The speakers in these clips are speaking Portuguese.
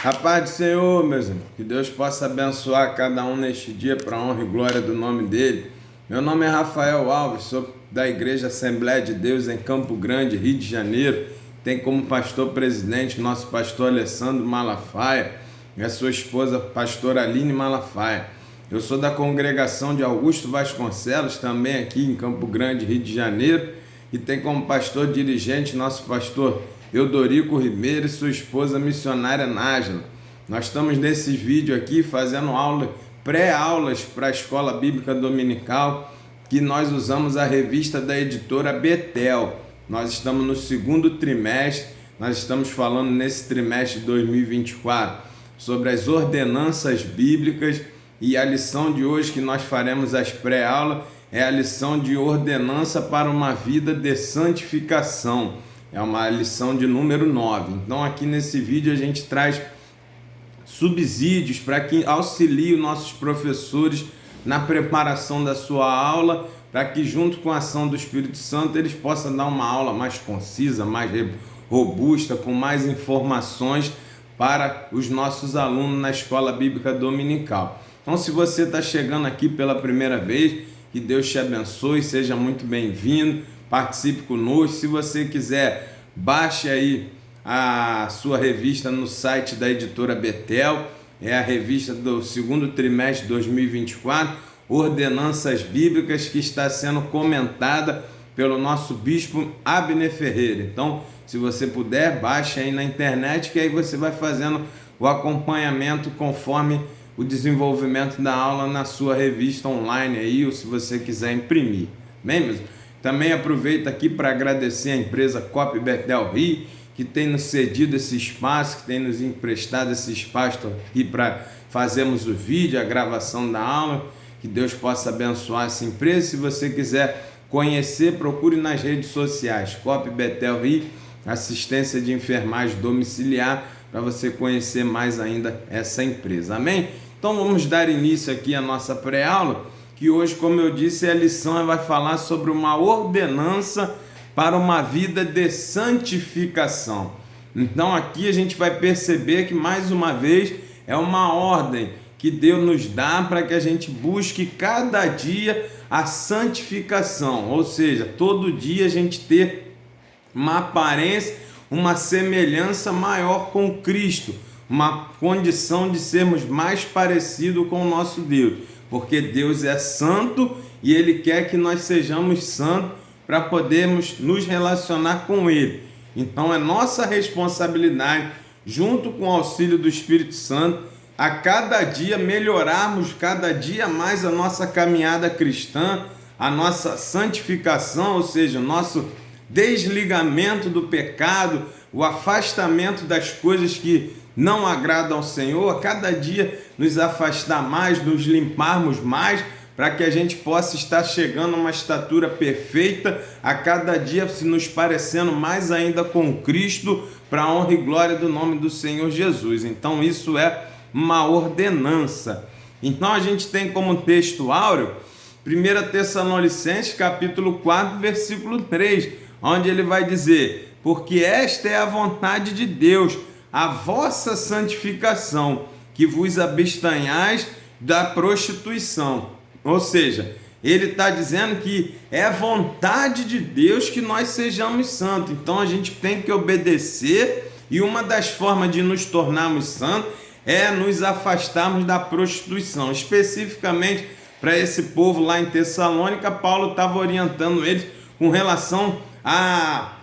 A paz do Senhor, meus irmãos. Que Deus possa abençoar cada um neste dia para a honra e glória do nome dele. Meu nome é Rafael Alves, sou da Igreja Assembleia de Deus em Campo Grande, Rio de Janeiro. Tem como pastor presidente nosso pastor Alessandro Malafaia e a sua esposa, pastora Aline Malafaia. Eu sou da congregação de Augusto Vasconcelos, também aqui em Campo Grande, Rio de Janeiro. E tem como pastor dirigente nosso pastor Eudorico Ribeiro e sua esposa missionária Nájila. Nós estamos nesse vídeo aqui fazendo pré-aulas para a Escola Bíblica Dominical, que nós usamos a revista da editora Betel. Nós estamos no segundo trimestre, nós estamos falando nesse trimestre de 2024 sobre as ordenanças bíblicas, e a lição de hoje que nós faremos as pré-aulas é a lição de ordenança para uma vida de santificação. É uma lição de número 9. Então aqui nesse vídeo a gente traz subsídios para que auxilie os nossos professores na preparação da sua aula, para que junto com a ação do Espírito Santo eles possam dar uma aula mais concisa, mais robusta, com mais informações para os nossos alunos na Escola Bíblica Dominical. Então, se você está chegando aqui pela primeira vez, que Deus te abençoe, seja muito bem-vindo, participe conosco. Se você quiser, baixe aí a sua revista no site da editora Betel, é a revista do segundo trimestre de 2024, Ordenanças Bíblicas, que está sendo comentada pelo nosso bispo Abner Ferreira. Então, se você puder, baixe aí na internet, que aí você vai fazendo o acompanhamento conforme o desenvolvimento da aula na sua revista online aí, ou se você quiser imprimir. Bem, mesmo? Também aproveito aqui para agradecer a empresa Cop Betel Rio, que tem nos cedido esse espaço, que tem nos emprestado esse espaço aqui para fazermos o vídeo, a gravação da aula. Que Deus possa abençoar essa empresa. Se você quiser conhecer, procure nas redes sociais Cop Betel Rio, assistência de enfermagem domiciliar, para você conhecer mais ainda essa empresa. Amém? Então vamos dar início aqui à nossa pré-aula, que hoje, como eu disse, a lição vai falar sobre uma ordenança para uma vida de santificação. Então aqui a gente vai perceber que mais uma vez é uma ordem que Deus nos dá para que a gente busque cada dia a santificação, ou seja, todo dia a gente ter uma aparência, uma semelhança maior com Cristo, uma condição de sermos mais parecidos com o nosso Deus, porque Deus é santo e Ele quer que nós sejamos santos para podermos nos relacionar com Ele. Então é nossa responsabilidade, junto com o auxílio do Espírito Santo, a cada dia melhorarmos cada dia mais a nossa caminhada cristã, a nossa santificação, ou seja, o nosso desligamento do pecado, o afastamento das coisas que não agradam ao Senhor, a cada dia nos afastar mais, nos limparmos mais, para que a gente possa estar chegando a uma estatura perfeita, a cada dia se nos parecendo mais ainda com Cristo, para a honra e glória do nome do Senhor Jesus. Então isso é uma ordenança. Então a gente tem como texto áureo 1 Tessalonicenses capítulo 4, versículo 3, onde ele vai dizer: porque esta é a vontade de Deus, a vossa santificação, que vos abstenhais da prostituição. Ou seja, ele está dizendo que é vontade de Deus que nós sejamos santos. Então a gente tem que obedecer, e uma das formas de nos tornarmos santos é nos afastarmos da prostituição. Especificamente para esse povo lá em Tessalônica, Paulo estava orientando eles com relação à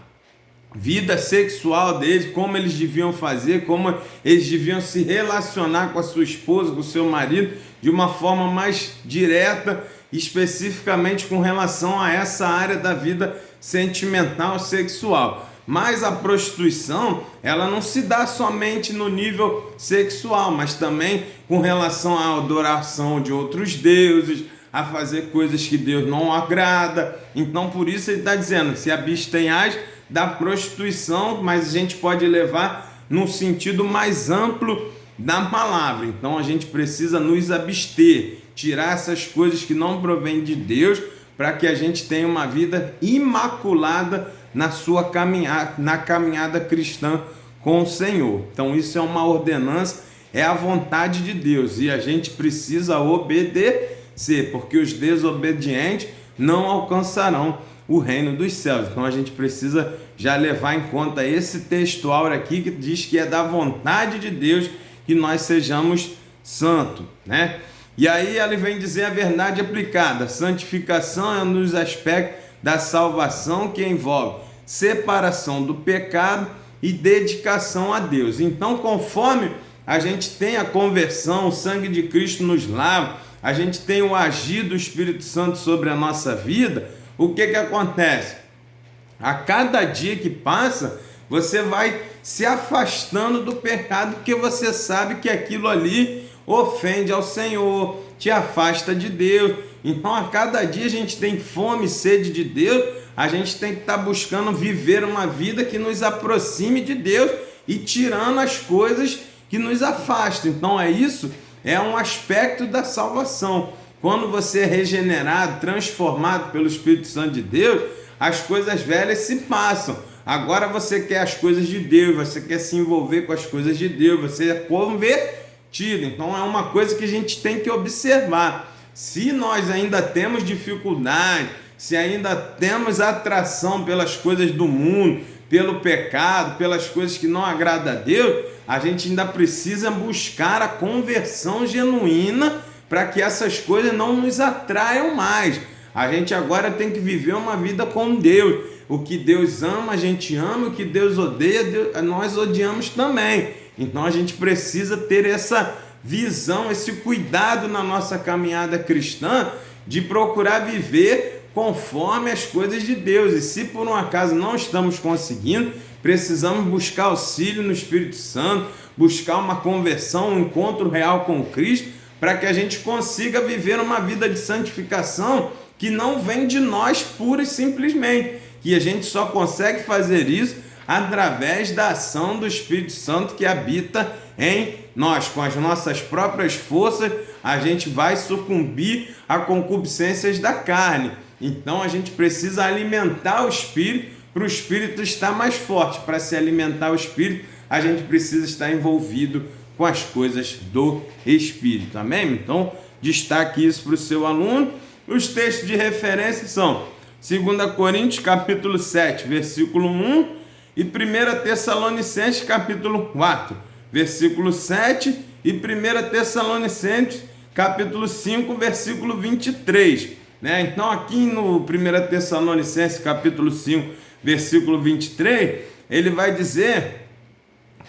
vida sexual deles, como eles deviam fazer, como eles deviam se relacionar com a sua esposa, com o seu marido, de uma forma mais direta, especificamente com relação a essa área da vida sentimental, sexual. Mas a prostituição, ela não se dá somente no nível sexual, mas também com relação à adoração de outros deuses, a fazer coisas que Deus não agrada. Então, por isso ele está dizendo: se abstenhais da prostituição, mas a gente pode levar num sentido mais amplo da palavra. Então, a gente precisa nos abster, tirar essas coisas que não provêm de Deus, para que a gente tenha uma vida imaculada na sua caminhada, na caminhada cristã com o Senhor. Então isso é uma ordenança, é a vontade de Deus e a gente precisa obedecer, porque os desobedientes não alcançarão o reino dos céus. Então a gente precisa já levar em conta esse textual aqui que diz que é da vontade de Deus que nós sejamos santos, né? E aí ele vem dizer a verdade aplicada. Santificação é um dos aspectos da salvação que envolve separação do pecado e dedicação a Deus. Então, conforme a gente tem a conversão, o sangue de Cristo nos lava, a gente tem o agir do Espírito Santo sobre a nossa vida, o que acontece? A cada dia que passa, você vai se afastando do pecado, porque você sabe que aquilo ali ofende ao Senhor, te afasta de Deus. Então, a cada dia a gente tem fome e sede de Deus, a gente tem que estar buscando viver uma vida que nos aproxime de Deus e tirando as coisas que nos afastam. Então, isso é um aspecto da salvação. Quando você é regenerado, transformado pelo Espírito Santo de Deus, as coisas velhas se passam. Agora você quer as coisas de Deus, você quer se envolver com as coisas de Deus, você é convertido. Então é uma coisa que a gente tem que observar. Se nós ainda temos dificuldade, se ainda temos atração pelas coisas do mundo, pelo pecado, pelas coisas que não agradam a Deus, a gente ainda precisa buscar a conversão genuína para que essas coisas não nos atraiam mais. A gente agora tem que viver uma vida com Deus. O que Deus ama, a gente ama. O que Deus odeia, nós odiamos também. Então a gente precisa ter essa visão, esse cuidado na nossa caminhada cristã de procurar viver conforme as coisas de Deus. E se por um acaso não estamos conseguindo, precisamos buscar auxílio no Espírito Santo, buscar uma conversão, um encontro real com Cristo, para que a gente consiga viver uma vida de santificação que não vem de nós pura e simplesmente, que a gente só consegue fazer isso através da ação do Espírito Santo que habita em nós. Com as nossas próprias forças, a gente vai sucumbir a concupiscências da carne. Então a gente precisa alimentar o Espírito para o Espírito estar mais forte. Para se alimentar o Espírito, a gente precisa estar envolvido com as coisas do Espírito. Amém? Então, destaque isso para o seu aluno. Os textos de referência são 2 Coríntios, capítulo 7, versículo 1 e 1 Tessalonicenses, capítulo 4, versículo 7 e 1 Tessalonicenses, capítulo 5, versículo 23. Então, aqui no 1 Tessalonicenses, capítulo 5, versículo 23, ele vai dizer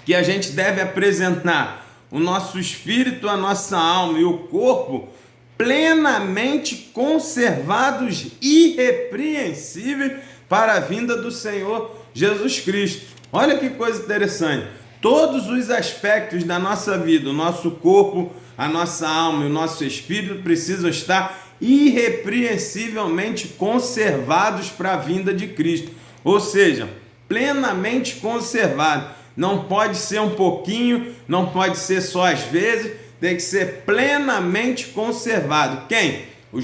que a gente deve apresentar o nosso espírito, a nossa alma e o corpo plenamente conservados, irrepreensíveis para a vinda do Senhor Jesus Cristo. Olha que coisa interessante. Todos os aspectos da nossa vida, o nosso corpo, a nossa alma e o nosso espírito precisam estar irrepreensivelmente conservados para a vinda de Cristo. Ou seja, plenamente conservado. Não pode ser um pouquinho, não pode ser só às vezes, tem que ser plenamente conservado. Quem? O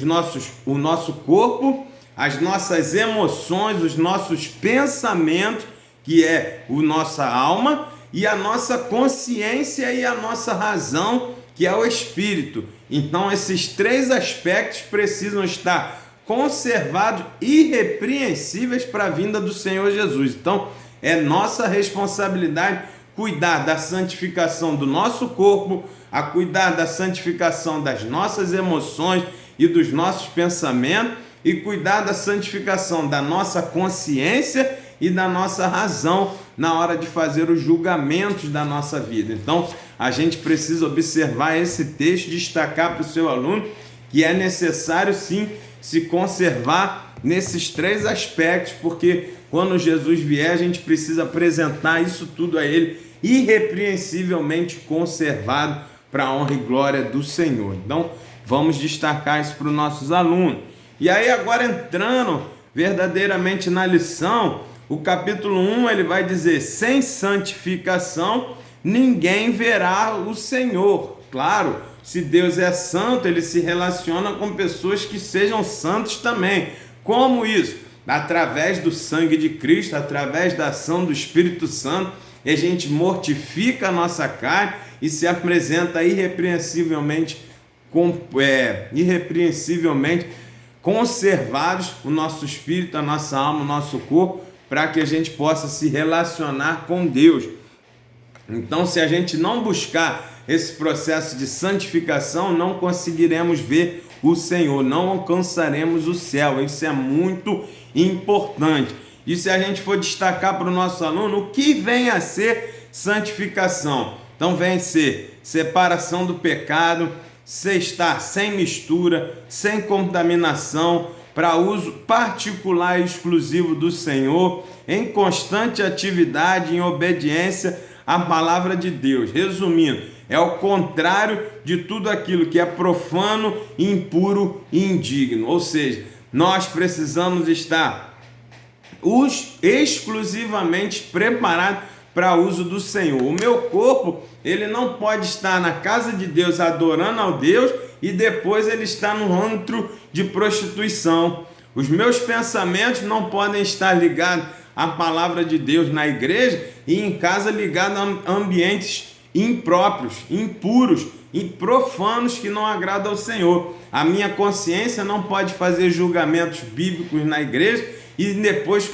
nosso corpo, as nossas emoções, os nossos pensamentos, que é a nossa alma, e a nossa consciência e a nossa razão, que é o espírito. Então, esses três aspectos precisam estar conservados, irrepreensíveis para a vinda do Senhor Jesus. Então, é nossa responsabilidade cuidar da santificação do nosso corpo, a cuidar da santificação das nossas emoções e dos nossos pensamentos, e cuidar da santificação da nossa consciência e da nossa razão na hora de fazer os julgamentos da nossa vida. Então, a gente precisa observar esse texto, destacar para o seu aluno que é necessário sim se conservar nesses três aspectos, porque quando Jesus vier, a gente precisa apresentar isso tudo a Ele irrepreensivelmente conservado para a honra e glória do Senhor. Então, vamos destacar isso para os nossos alunos. E aí, agora entrando verdadeiramente na lição, o capítulo 1, ele vai dizer: sem santificação, ninguém verá o Senhor. Claro, se Deus é santo, ele se relaciona com pessoas que sejam santos também. Como isso? Através do sangue de Cristo, através da ação do Espírito Santo, e a gente mortifica a nossa carne e se apresenta irrepreensivelmente conservados o nosso espírito, a nossa alma, o nosso corpo, para que a gente possa se relacionar com Deus. Então, se a gente não buscar esse processo de santificação, não conseguiremos ver o Senhor, não alcançaremos o céu. Isso é muito importante. E se a gente for destacar para o nosso aluno, o que vem a ser santificação? Então, vem a ser separação do pecado, você estar sem mistura, sem contaminação, para uso particular e exclusivo do Senhor, em constante atividade, em obediência à palavra de Deus. Resumindo, é o contrário de tudo aquilo que é profano, impuro e indigno. Ou seja, nós precisamos estar exclusivamente preparados para uso do Senhor. O meu corpo, ele não pode estar na casa de Deus adorando ao Deus e depois ele está no antro de prostituição. Os meus pensamentos não podem estar ligados à palavra de Deus na igreja e em casa ligados a ambientes impróprios, impuros e profanos que não agradam ao Senhor. A minha consciência não pode fazer julgamentos bíblicos na igreja e depois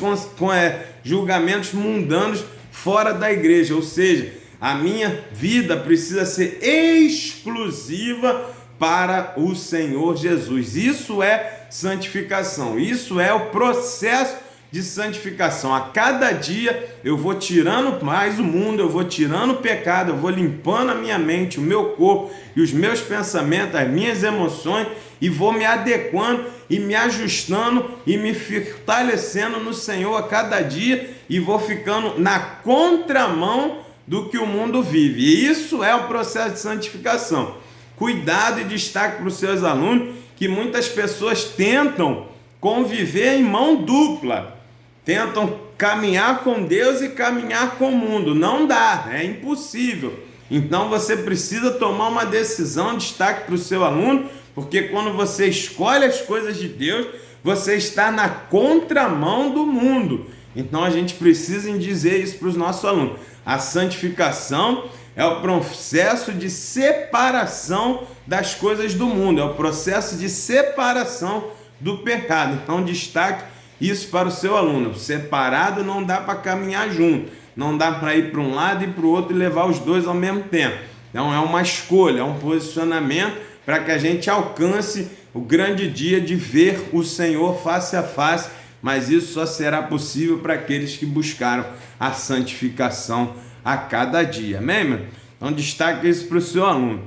julgamentos mundanos fora da igreja. Ou seja, a minha vida precisa ser exclusiva para o Senhor Jesus. Isso é santificação, isso é o processo de santificação. A cada dia eu vou tirando mais o mundo, eu vou tirando o pecado, eu vou limpando a minha mente, o meu corpo e os meus pensamentos, as minhas emoções, e vou me adequando e me ajustando e me fortalecendo no Senhor a cada dia, e vou ficando na contramão do que o mundo vive. E isso é o processo de santificação. Cuidado e destaque para os seus alunos que muitas pessoas tentam conviver em mão dupla, tentam caminhar com Deus e caminhar com o mundo. Não dá, é impossível. Então você precisa tomar uma decisão, destaque para o seu aluno, porque quando você escolhe as coisas de Deus, você está na contramão do mundo. Então a gente precisa dizer isso para os nossos alunos. A santificação é o processo de separação das coisas do mundo, é o processo de separação do pecado. Então destaque isso para o seu aluno. Separado não dá para caminhar junto, não dá para ir para um lado e para o outro e levar os dois ao mesmo tempo. Então é uma escolha, é um posicionamento para que a gente alcance o grande dia de ver o Senhor face a face, mas isso só será possível para aqueles que buscaram a santificação a cada dia. Amém, meu? Então destaque isso para o seu aluno.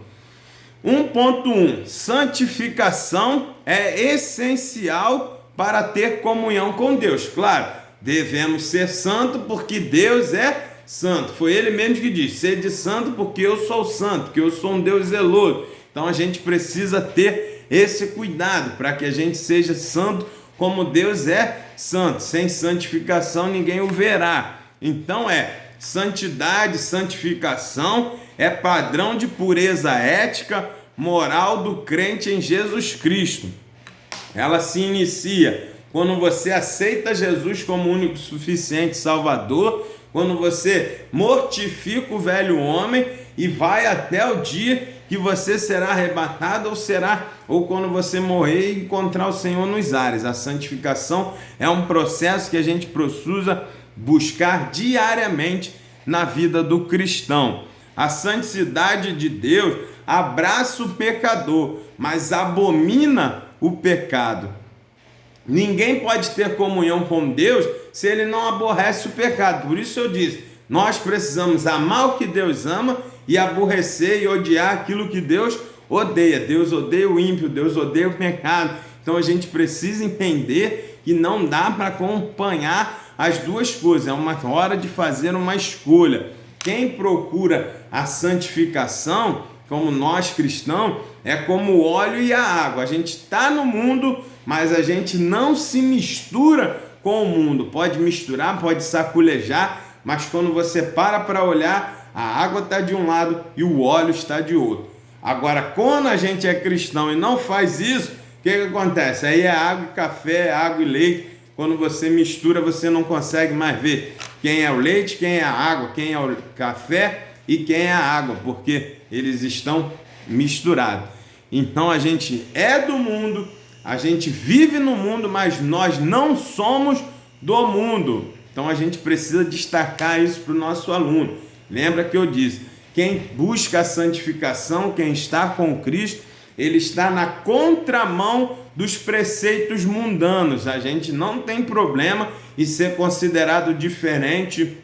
1.1. Santificação é essencial para ter comunhão com Deus. Claro, devemos ser santos porque Deus é santo. Foi Ele mesmo que disse: sede santo porque eu sou santo, porque eu sou um Deus zeloso. Então a gente precisa ter esse cuidado para que a gente seja santo como Deus é santo. Sem santificação ninguém o verá. Então santidade, santificação é padrão de pureza ética, moral do crente em Jesus Cristo. Ela se inicia quando você aceita Jesus como único suficiente Salvador, quando você mortifica o velho homem e vai até o dia que você será arrebatado ou quando você morrer e encontrar o Senhor nos ares. A santificação é um processo que a gente precisa buscar diariamente na vida do cristão. A santidade de Deus abraça o pecador, mas abomina o pecado. Ninguém pode ter comunhão com Deus se ele não aborrece o pecado. Por isso eu disse, nós precisamos amar o que Deus ama e aborrecer e odiar aquilo que Deus odeia. Deus odeia o ímpio, Deus odeia o pecado. Então a gente precisa entender que não dá para acompanhar as duas coisas. É uma hora de fazer uma escolha. Quem procura a santificação, como nós cristãos, é como o óleo e a água. A gente está no mundo, mas a gente não se mistura com o mundo. Pode misturar, pode saculejar, mas quando você para olhar, a água está de um lado e o óleo está de outro. Agora, quando a gente é cristão e não faz isso, o que acontece? Aí é água e café, água e leite. Quando você mistura, você não consegue mais ver quem é o leite, quem é a água, quem é o café e quem é a água, porque eles estão misturados. Então a gente é do mundo, a gente vive no mundo, mas nós não somos do mundo. Então a gente precisa destacar isso para o nosso aluno. Lembra que eu disse, quem busca a santificação, quem está com Cristo, ele está na contramão dos preceitos mundanos. A gente não tem problema em ser considerado diferente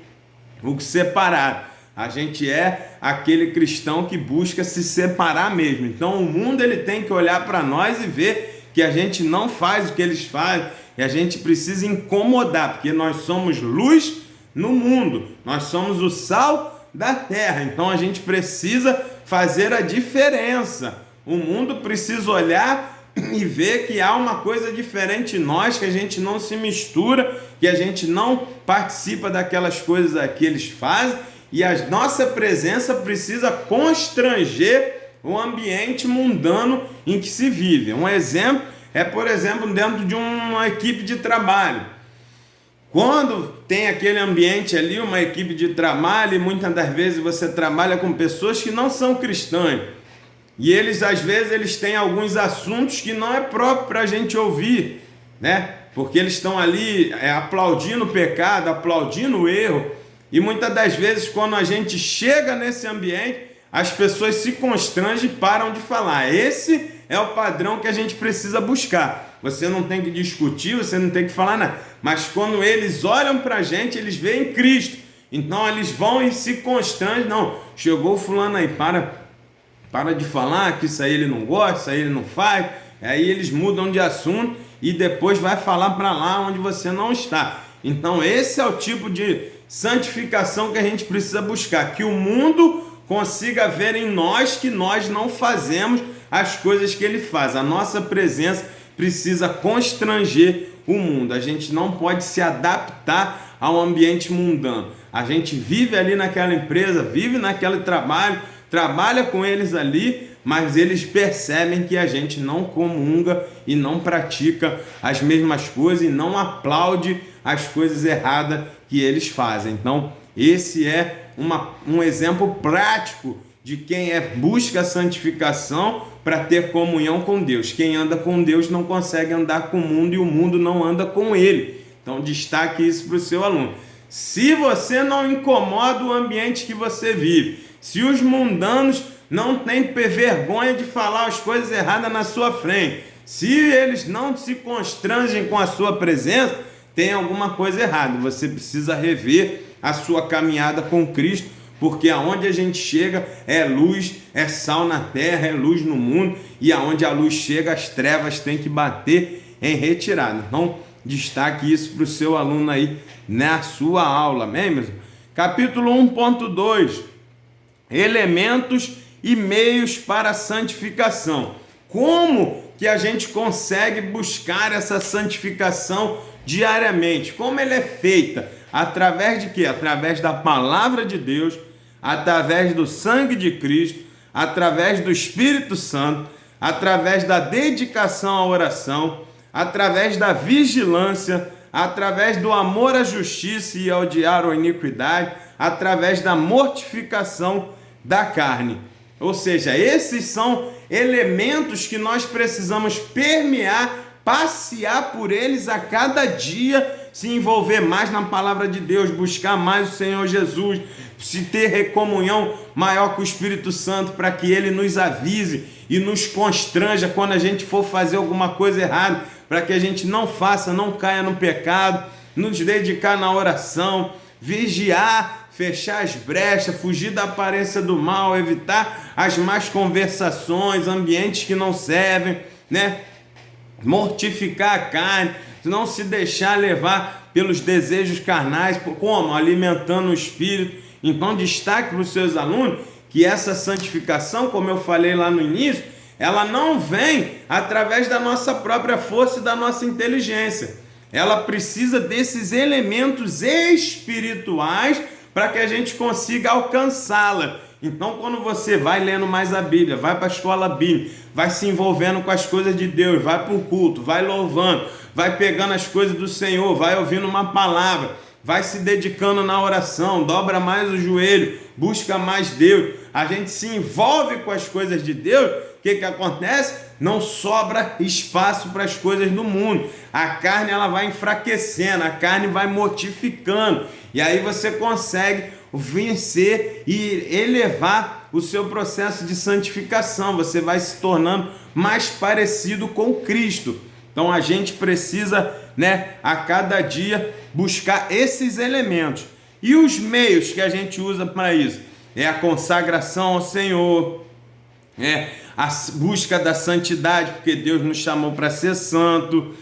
ou separado. A gente é aquele cristão que busca se separar mesmo. Então o mundo ele tem que olhar para nós e ver que a gente não faz o que eles fazem e a gente precisa incomodar, porque nós somos luz no mundo, nós somos o sal da terra. Então a gente precisa fazer a diferença. O mundo precisa olhar e ver que há uma coisa diferente em nós, que a gente não se mistura, que a gente não participa daquelas coisas que eles fazem, e a nossa presença precisa constranger o ambiente mundano em que se vive. Um exemplo é, por exemplo, dentro de uma equipe de trabalho. Quando tem aquele ambiente ali, uma equipe de trabalho, e muitas das vezes você trabalha com pessoas que não são cristãs, e eles, às vezes, eles têm alguns assuntos que não é próprio para a gente ouvir, né? Porque eles estão ali aplaudindo o pecado, aplaudindo o erro. E muitas das vezes, quando a gente chega nesse ambiente, as pessoas se constrangem e param de falar. Esse é o padrão que a gente precisa buscar. Você não tem que discutir, você não tem que falar nada. Mas quando eles olham para a gente, eles veem Cristo. Então eles vão e se constrangem. Não, chegou o fulano aí, para de falar que isso aí ele não gosta, isso aí ele não faz. Aí eles mudam de assunto e depois vai falar para lá onde você não está. Então esse é o tipo de santificação que a gente precisa buscar, que o mundo consiga ver em nós que nós não fazemos as coisas que ele faz. A nossa presença precisa constranger o mundo. A gente não pode se adaptar ao ambiente mundano. A gente vive ali naquela empresa, vive naquele trabalho, trabalha com eles ali, mas eles percebem que a gente não comunga e não pratica as mesmas coisas e não aplaude as coisas erradas que eles fazem. Então, esse é um exemplo prático de quem busca a santificação para ter comunhão com Deus. Quem anda com Deus não consegue andar com o mundo e o mundo não anda com ele. Então, destaque isso para o seu aluno. Se você não incomoda o ambiente que você vive, se os mundanos não têm vergonha de falar as coisas erradas na sua frente, se eles não se constrangem com a sua presença, tem alguma coisa errada. Você precisa rever a sua caminhada com Cristo, porque aonde a gente chega é luz, é sal na terra, é luz no mundo, e aonde a luz chega, as trevas têm que bater em retirada. Então, destaque isso para o seu aluno aí na sua aula, amém, mesmo? Capítulo 1.2, elementos e meios para a santificação. Como que a gente consegue buscar essa santificação diariamente? Como ela é feita? Através de quê? Através da palavra de Deus, através do sangue de Cristo, através do Espírito Santo, através da dedicação à oração, através da vigilância, através do amor à justiça e ao odiar a iniquidade, através da mortificação da carne. Ou seja, esses são elementos que nós precisamos permear, passear por eles a cada dia, se envolver mais na palavra de Deus, buscar mais o Senhor Jesus, se ter comunhão maior com o Espírito Santo, para que Ele nos avise e nos constranja quando a gente for fazer alguma coisa errada, para que a gente não faça, não caia no pecado, nos dedicar na oração, vigiar, fechar as brechas, fugir da aparência do mal, evitar as más conversações, ambientes que não servem, né? Mortificar a carne, não se deixar levar pelos desejos carnais, como? Alimentando o espírito. Então, destaque para os seus alunos que essa santificação, como eu falei lá no início, ela não vem através da nossa própria força e da nossa inteligência. Ela precisa desses elementos espirituais para que a gente consiga alcançá-la. Então, quando você vai lendo mais a Bíblia, vai para a escola bíblica, vai se envolvendo com as coisas de Deus, vai para o culto, vai louvando, vai pegando as coisas do Senhor, vai ouvindo uma palavra, vai se dedicando na oração, dobra mais o joelho, busca mais Deus, a gente se envolve com as coisas de Deus, o que acontece? Não sobra espaço para as coisas do mundo. A carne ela vai enfraquecendo, a carne vai mortificando, e aí você consegue vencer e elevar o seu processo de santificação. Você vai se tornando mais parecido com Cristo. Então a gente precisa, a cada dia buscar esses elementos. E os meios que a gente usa para isso é a consagração ao Senhor, a busca da santidade, porque Deus nos chamou para ser santo,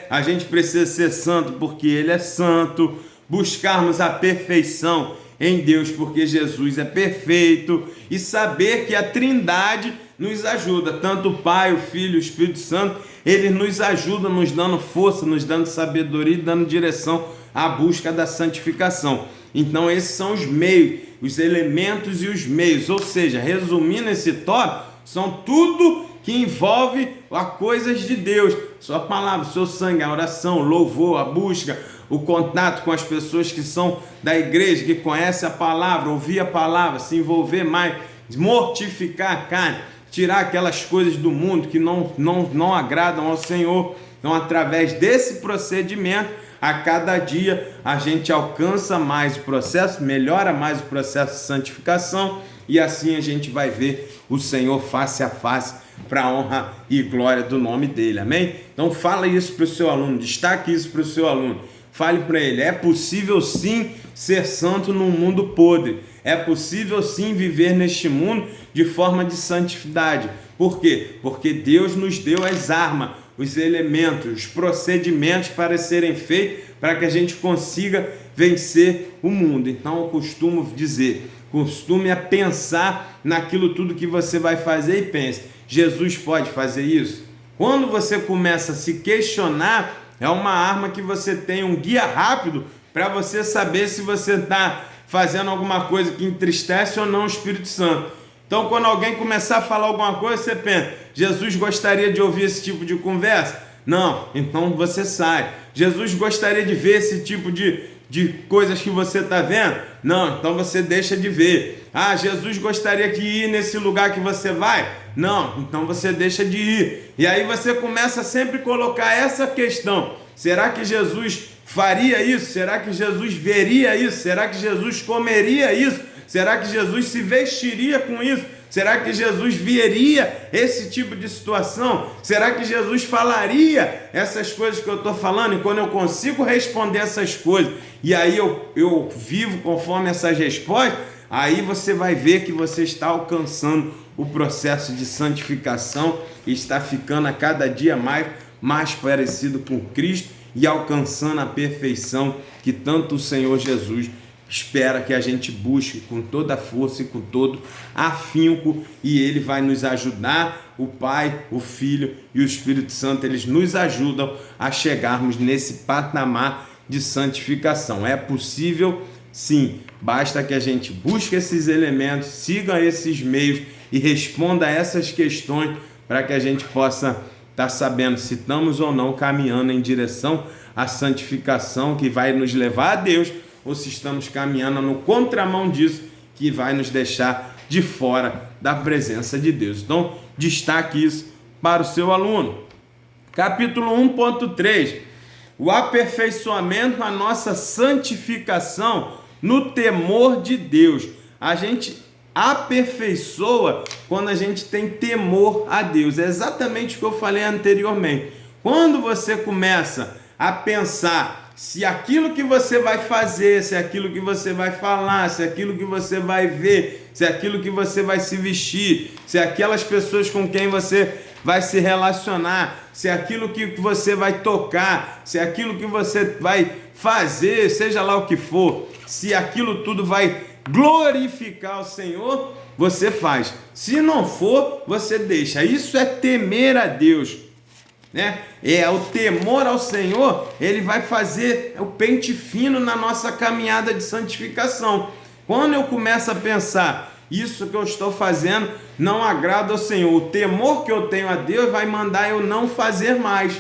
a gente precisa ser santo porque Ele é santo, buscarmos a perfeição em Deus porque Jesus é perfeito, e saber que a Trindade nos ajuda, tanto o Pai, o Filho e o Espírito Santo, eles nos ajudam, nos dando força, nos dando sabedoria e dando direção à busca da santificação. Então esses são os meios, os elementos e os meios, ou seja, resumindo esse tópico, são tudo que envolve as coisas de Deus, sua palavra, seu sangue, a oração, o louvor, a busca, o contato com as pessoas que são da igreja, que conhecem a palavra, ouvir a palavra, se envolver mais, mortificar a carne, tirar aquelas coisas do mundo que não agradam ao Senhor. Então, através desse procedimento, a cada dia a gente alcança mais o processo, melhora mais o processo de santificação, e assim a gente vai ver o Senhor face a face, para a honra e glória do nome dele, amém? Então fala isso para o seu aluno, destaque isso para o seu aluno, fale para ele, é possível sim ser santo num mundo podre, é possível sim viver neste mundo de forma de santidade. Por quê? Porque Deus nos deu as armas, os elementos, os procedimentos para serem feitos, para que a gente consiga vencer o mundo. Então eu costumo dizer, costume a pensar naquilo tudo que você vai fazer e pense, Jesus pode fazer isso? Quando você começa a se questionar, é uma arma que você tem, um guia rápido para você saber se você está fazendo alguma coisa que entristece ou não o Espírito Santo. Então, quando alguém começar a falar alguma coisa, você pensa, Jesus gostaria de ouvir esse tipo de conversa? Não, então você sai. Jesus gostaria de ver esse tipo de coisas que você está vendo? Não, então você deixa de ver. Ah, Jesus gostaria de ir nesse lugar que você vai? Não, então você deixa de ir. E aí você começa a sempre colocar essa questão, será que Jesus faria isso? Será que Jesus veria isso? Será que Jesus comeria isso? Será que Jesus se vestiria com isso? Será que Jesus veria esse tipo de situação? Será que Jesus falaria essas coisas que eu estou falando? E quando eu consigo responder essas coisas, e aí eu vivo conforme essas respostas, aí você vai ver que você está alcançando o processo de santificação e está ficando a cada dia mais parecido com Cristo e alcançando a perfeição que tanto o Senhor Jesus espera que a gente busque com toda a força e com todo afinco, e Ele vai nos ajudar, o Pai, o Filho e o Espírito Santo, eles nos ajudam a chegarmos nesse patamar de santificação. É possível, sim, basta que a gente busque esses elementos, siga esses meios e responda a essas questões para que a gente possa estar sabendo se estamos ou não caminhando em direção à santificação que vai nos levar a Deus, ou se estamos caminhando no contramão disso, que vai nos deixar de fora da presença de Deus. Então, destaque isso para o seu aluno. Capítulo 1.3, o aperfeiçoamento na nossa santificação no temor de Deus. A gente aperfeiçoa quando a gente tem temor a Deus. É exatamente o que eu falei anteriormente. Quando você começa a pensar se aquilo que você vai fazer, se aquilo que você vai falar, se aquilo que você vai ver, se aquilo que você vai se vestir, se aquelas pessoas com quem você vai se relacionar, se aquilo que você vai tocar, se aquilo que você vai fazer, seja lá o que for, se aquilo tudo vai glorificar o Senhor, você faz. Se não for, você deixa. Isso é temer a Deus, né? O temor ao Senhor, ele vai fazer o pente fino na nossa caminhada de santificação. Quando eu começo a pensar, isso que eu estou fazendo não agrada ao Senhor, o temor que eu tenho a Deus vai mandar eu não fazer mais.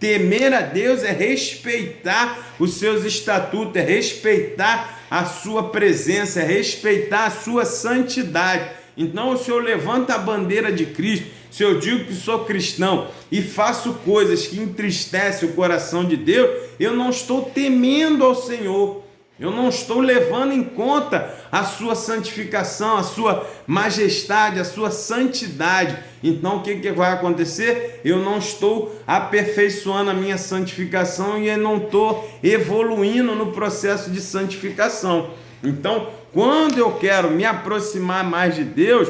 Temer a Deus é respeitar os seus estatutos, é respeitar a sua presença, é respeitar a sua santidade. Então, se eu levanto a bandeira de Cristo, se eu digo que sou cristão e faço coisas que entristecem o coração de Deus, eu não estou temendo ao Senhor. Eu não estou levando em conta a sua santificação, a sua majestade, a sua santidade. Então, o que vai acontecer? Eu não estou aperfeiçoando a minha santificação e eu não estou evoluindo no processo de santificação. Então, quando eu quero me aproximar mais de Deus,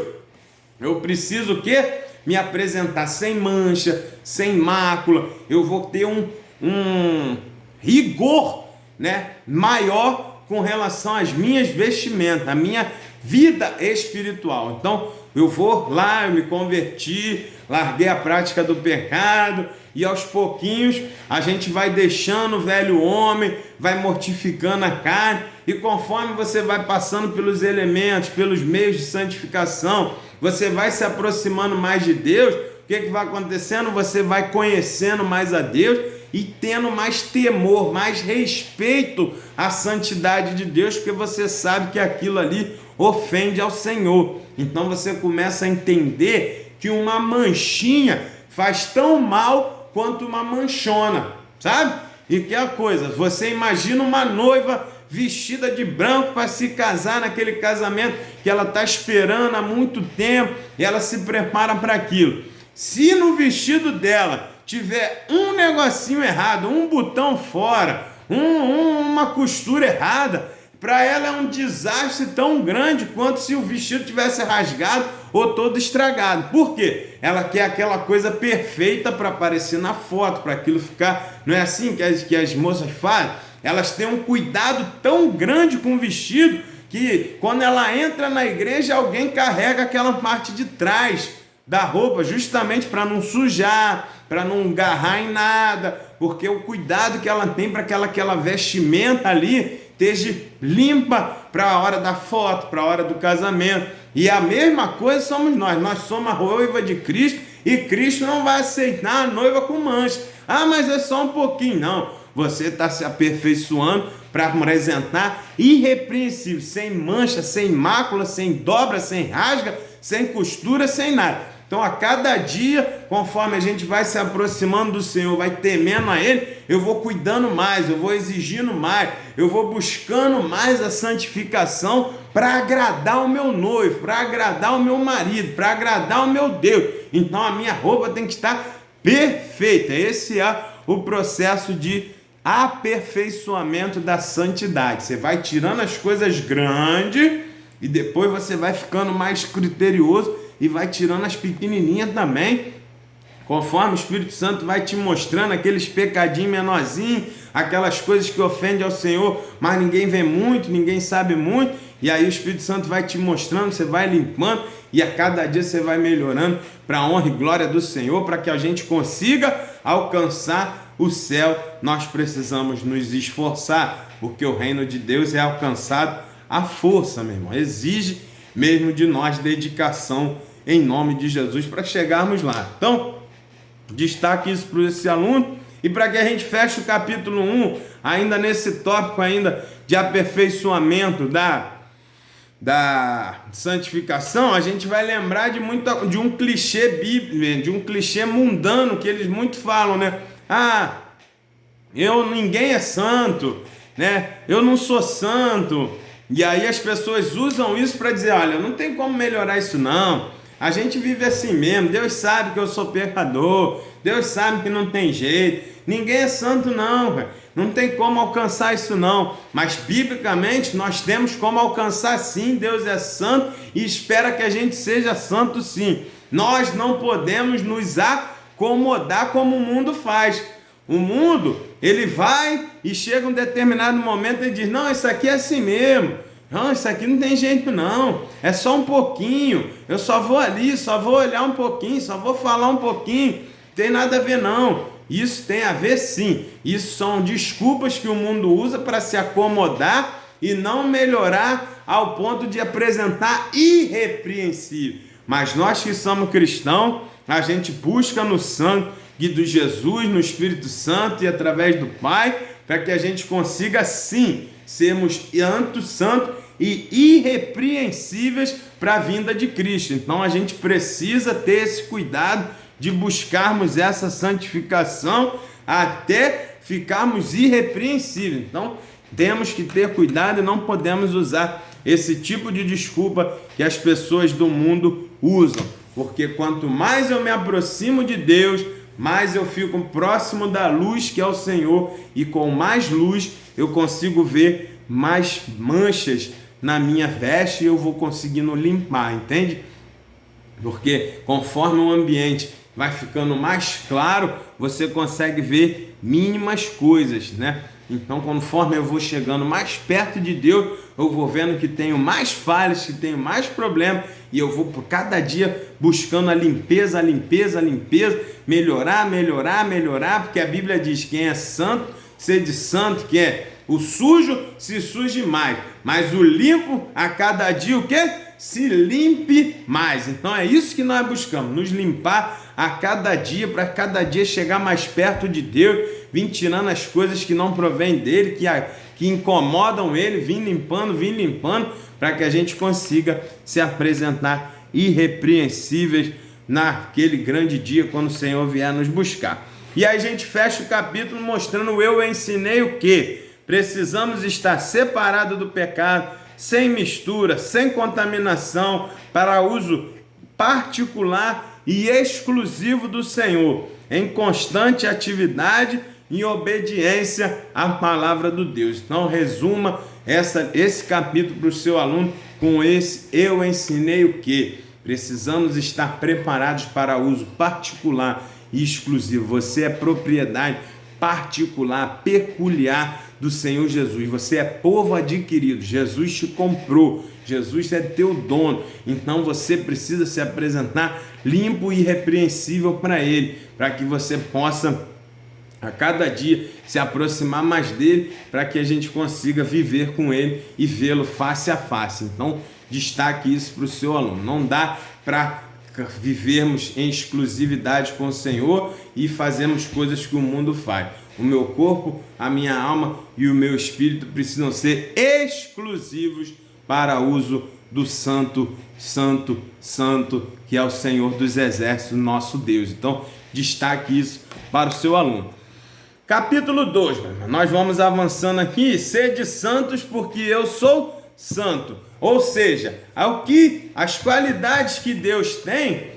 eu preciso o quê? Me apresentar sem mancha, sem mácula. Eu vou ter um rigor, né, maior com relação às minhas vestimentas, a minha vida espiritual. Então, eu vou lá, eu me converti, larguei a prática do pecado e aos pouquinhos a gente vai deixando o velho homem, vai mortificando a carne e conforme você vai passando pelos elementos, pelos meios de santificação, você vai se aproximando mais de Deus. O que vai acontecendo? Você vai conhecendo mais a Deus e tendo mais temor, mais respeito à santidade de Deus, porque você sabe que aquilo ali ofende ao Senhor. Então você começa a entender que uma manchinha faz tão mal quanto uma manchona, sabe? E que é a coisa, você imagina uma noiva vestida de branco para se casar naquele casamento que ela está esperando há muito tempo e ela se prepara para aquilo. Se no vestido dela tiver um negocinho errado, um botão fora, uma costura errada, para ela é um desastre tão grande quanto se o vestido tivesse rasgado ou todo estragado. Por quê? Ela quer aquela coisa perfeita para aparecer na foto, para aquilo ficar... Não é assim que as moças fazem? Elas têm um cuidado tão grande com o vestido que quando ela entra na igreja, alguém carrega aquela parte de trás da roupa, justamente para não sujar, para não agarrar em nada, porque o cuidado que ela tem para que aquela vestimenta ali esteja limpa para a hora da foto, para a hora do casamento. E a mesma coisa somos nós somos a noiva de Cristo e Cristo não vai aceitar a noiva com mancha. Ah, mas é só um pouquinho. Não, você está se aperfeiçoando para apresentar irrepreensível, sem mancha, sem mácula, sem dobra, sem rasga, sem costura, sem nada. Então, a cada dia, conforme a gente vai se aproximando do Senhor, vai temendo a Ele, eu vou cuidando mais, eu vou exigindo mais, eu vou buscando mais a santificação para agradar o meu noivo, para agradar o meu marido, para agradar o meu Deus. Então, a minha roupa tem que estar perfeita. Esse é o processo de aperfeiçoamento da santidade. Você vai tirando as coisas grandes e depois você vai ficando mais criterioso e vai tirando as pequenininhas também, conforme o Espírito Santo vai te mostrando aqueles pecadinhos menorzinhos, aquelas coisas que ofendem ao Senhor, mas ninguém vê muito, ninguém sabe muito, e aí o Espírito Santo vai te mostrando, você vai limpando, e a cada dia você vai melhorando para a honra e glória do Senhor, para que a gente consiga alcançar o céu. Nós precisamos nos esforçar, porque o reino de Deus é alcançado à força, meu irmão, exige mesmo de nós dedicação em nome de Jesus para chegarmos lá. Então, destaque isso para esse aluno e para que a gente feche o capítulo 1, ainda nesse tópico ainda de aperfeiçoamento da santificação, a gente vai lembrar de um clichê bíblico, de um clichê mundano que eles muito falam, né? Ah, ninguém é santo, né? Eu não sou santo. E aí as pessoas usam isso para dizer, olha, não tem como melhorar isso não, a gente vive assim mesmo, Deus sabe que eu sou pecador, Deus sabe que não tem jeito, ninguém é santo não, véio. Não tem como alcançar isso não, mas biblicamente nós temos como alcançar sim, Deus é santo e espera que a gente seja santo sim. Nós não podemos nos acomodar como o mundo faz. O mundo, ele vai e chega um determinado momento e diz, não, isso aqui é assim mesmo, não, isso aqui não tem jeito não, é só um pouquinho, eu só vou ali, só vou olhar um pouquinho, só vou falar um pouquinho, não tem nada a ver não. Isso tem a ver sim, isso são desculpas que o mundo usa para se acomodar e não melhorar ao ponto de apresentar irrepreensível. Mas nós que somos cristãos, a gente busca no sangue de Jesus, no Espírito Santo e através do Pai, para que a gente consiga sim sermos santos e irrepreensíveis para a vinda de Cristo. Então a gente precisa ter esse cuidado de buscarmos essa santificação até ficarmos irrepreensíveis. Então temos que ter cuidado e não podemos usar esse tipo de desculpa que as pessoas do mundo usam, porque quanto mais eu me aproximo de Deus, mais eu fico próximo da luz que é o Senhor, e com mais luz eu consigo ver mais manchas na minha veste e eu vou conseguindo limpar, entende? Porque conforme o ambiente vai ficando mais claro, você consegue ver mínimas coisas, né? Então, conforme eu vou chegando mais perto de Deus, eu vou vendo que tenho mais falhas, que tenho mais problemas, e eu vou por cada dia buscando a limpeza, melhorar, porque a Bíblia diz: quem é santo, sede santo, que é o sujo, se suje mais, mas o limpo, a cada dia, o quê? Se limpe mais. Então é isso que nós buscamos, nos limpar a cada dia, para cada dia chegar mais perto de Deus, vir tirando as coisas que não provêm dele, que incomodam ele, vir limpando, para que a gente consiga se apresentar irrepreensíveis naquele grande dia, quando o Senhor vier nos buscar. E aí a gente fecha o capítulo mostrando: eu ensinei o quê? Precisamos estar separados do pecado, sem mistura, sem contaminação, para uso particular e exclusivo do Senhor, em constante atividade e obediência à palavra do Deus. Então resuma esse capítulo para o seu aluno com esse: eu ensinei o quê? Precisamos estar preparados para uso particular e exclusivo. Você é propriedade particular, peculiar do Senhor Jesus. Você é povo adquirido. Jesus te comprou. Jesus é teu dono. Então você precisa se apresentar limpo e irrepreensível para Ele, para que você possa a cada dia se aproximar mais dele, para que a gente consiga viver com ele e vê-lo face a face. Então destaque isso para o seu aluno. Não dá para vivermos em exclusividade com o Senhor e fazermos coisas que o mundo faz. O meu corpo, a minha alma e o meu espírito precisam ser exclusivos para uso do Santo, que é o Senhor dos Exércitos, nosso Deus. Então destaque isso para o seu aluno. Capítulo 2, nós vamos avançando aqui: sede santos porque eu sou santo. Ou seja, as qualidades que Deus tem,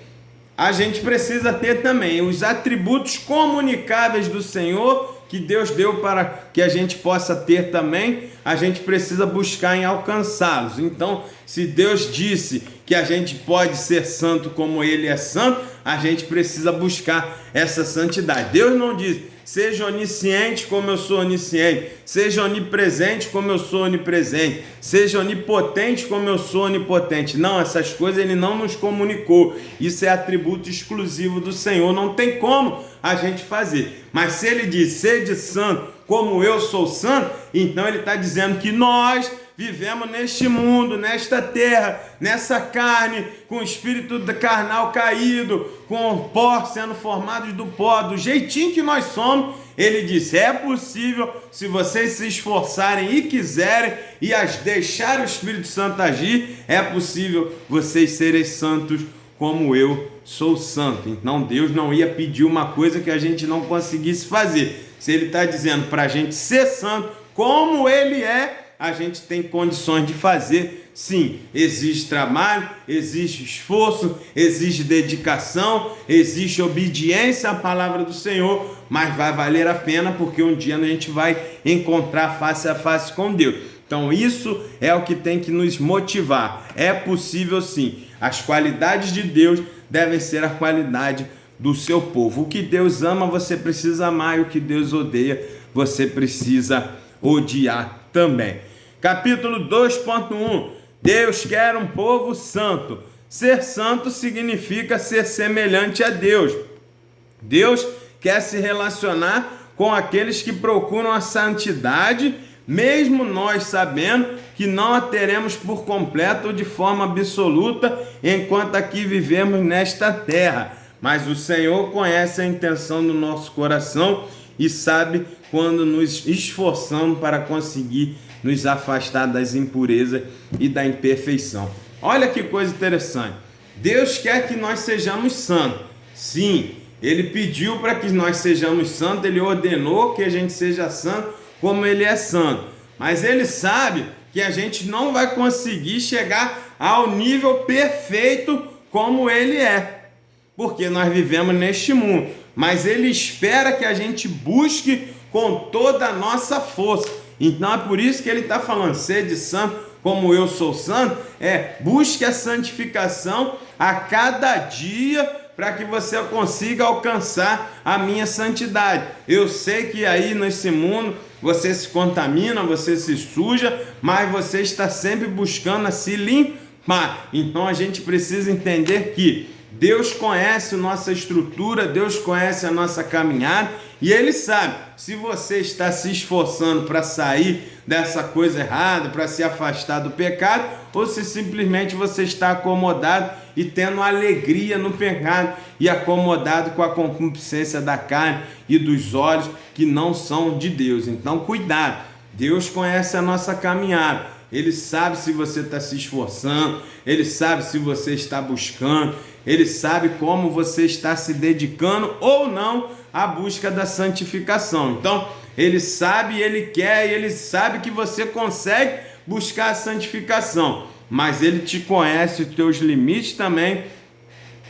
a gente precisa ter também. Os atributos comunicáveis do Senhor, que Deus deu para que a gente possa ter também, a gente precisa buscar em alcançá-los. Então, se Deus disse que a gente pode ser santo como Ele é santo, a gente precisa buscar essa santidade. Deus não diz: seja onisciente como eu sou onisciente, seja onipresente como eu sou onipresente, seja onipotente como eu sou onipotente. Não, essas coisas Ele não nos comunicou. Isso é atributo exclusivo do Senhor, não tem como a gente fazer. Mas se Ele diz: sede santo como eu sou santo, então Ele está dizendo que nós vivemos neste mundo, nesta terra, nessa carne, com o espírito carnal caído, com o pó sendo formados do pó, do jeitinho que nós somos. Ele disse: é possível, se vocês se esforçarem e quiserem e deixar o Espírito Santo agir, é possível vocês serem santos como eu sou santo. Então Deus não ia pedir uma coisa que a gente não conseguisse fazer. Se Ele está dizendo para a gente ser santo como Ele é, a gente tem condições de fazer. Sim, existe trabalho, existe esforço, existe dedicação, existe obediência à palavra do Senhor, mas vai valer a pena, porque um dia a gente vai encontrar face a face com Deus. Então isso é o que tem que nos motivar. É possível sim. As qualidades de Deus devem ser a qualidade do seu povo. O que Deus ama, você precisa amar, e o que Deus odeia, você precisa odiar também. Capítulo 2.1: Deus quer um povo santo. Ser santo significa ser semelhante a Deus. Deus quer se relacionar com aqueles que procuram a santidade mesmo nós sabendo que não a teremos por completo ou de forma absoluta enquanto aqui vivemos nesta terra. Mas o Senhor conhece a intenção do nosso coração e sabe quando nos esforçamos para conseguir nos afastar das impurezas e da imperfeição. Olha que coisa interessante. Deus quer que nós sejamos santos. Sim, Ele pediu para que nós sejamos santos, Ele ordenou que a gente seja santo como Ele é santo. Mas Ele sabe que a gente não vai conseguir chegar ao nível perfeito como Ele é, porque nós vivemos neste mundo. Mas Ele espera que a gente busque com toda a nossa força. Então é por isso que Ele está falando, sede santo como eu sou santo, busque a santificação a cada dia para que você consiga alcançar a minha santidade. Eu sei que aí nesse mundo você se contamina, você se suja, mas você está sempre buscando a se limpar. Então a gente precisa entender que Deus conhece a nossa estrutura, Deus conhece a nossa caminhada e Ele sabe se você está se esforçando para sair dessa coisa errada, para se afastar do pecado, ou se simplesmente você está acomodado e tendo alegria no pecado e acomodado com a concupiscência da carne e dos olhos que não são de Deus. Então cuidado, Deus conhece a nossa caminhada. Ele sabe se você está se esforçando, Ele sabe se você está buscando, Ele sabe como você está se dedicando ou não à busca da santificação. Então, Ele sabe, Ele quer e Ele sabe que você consegue buscar a santificação. Mas Ele te conhece os teus limites também,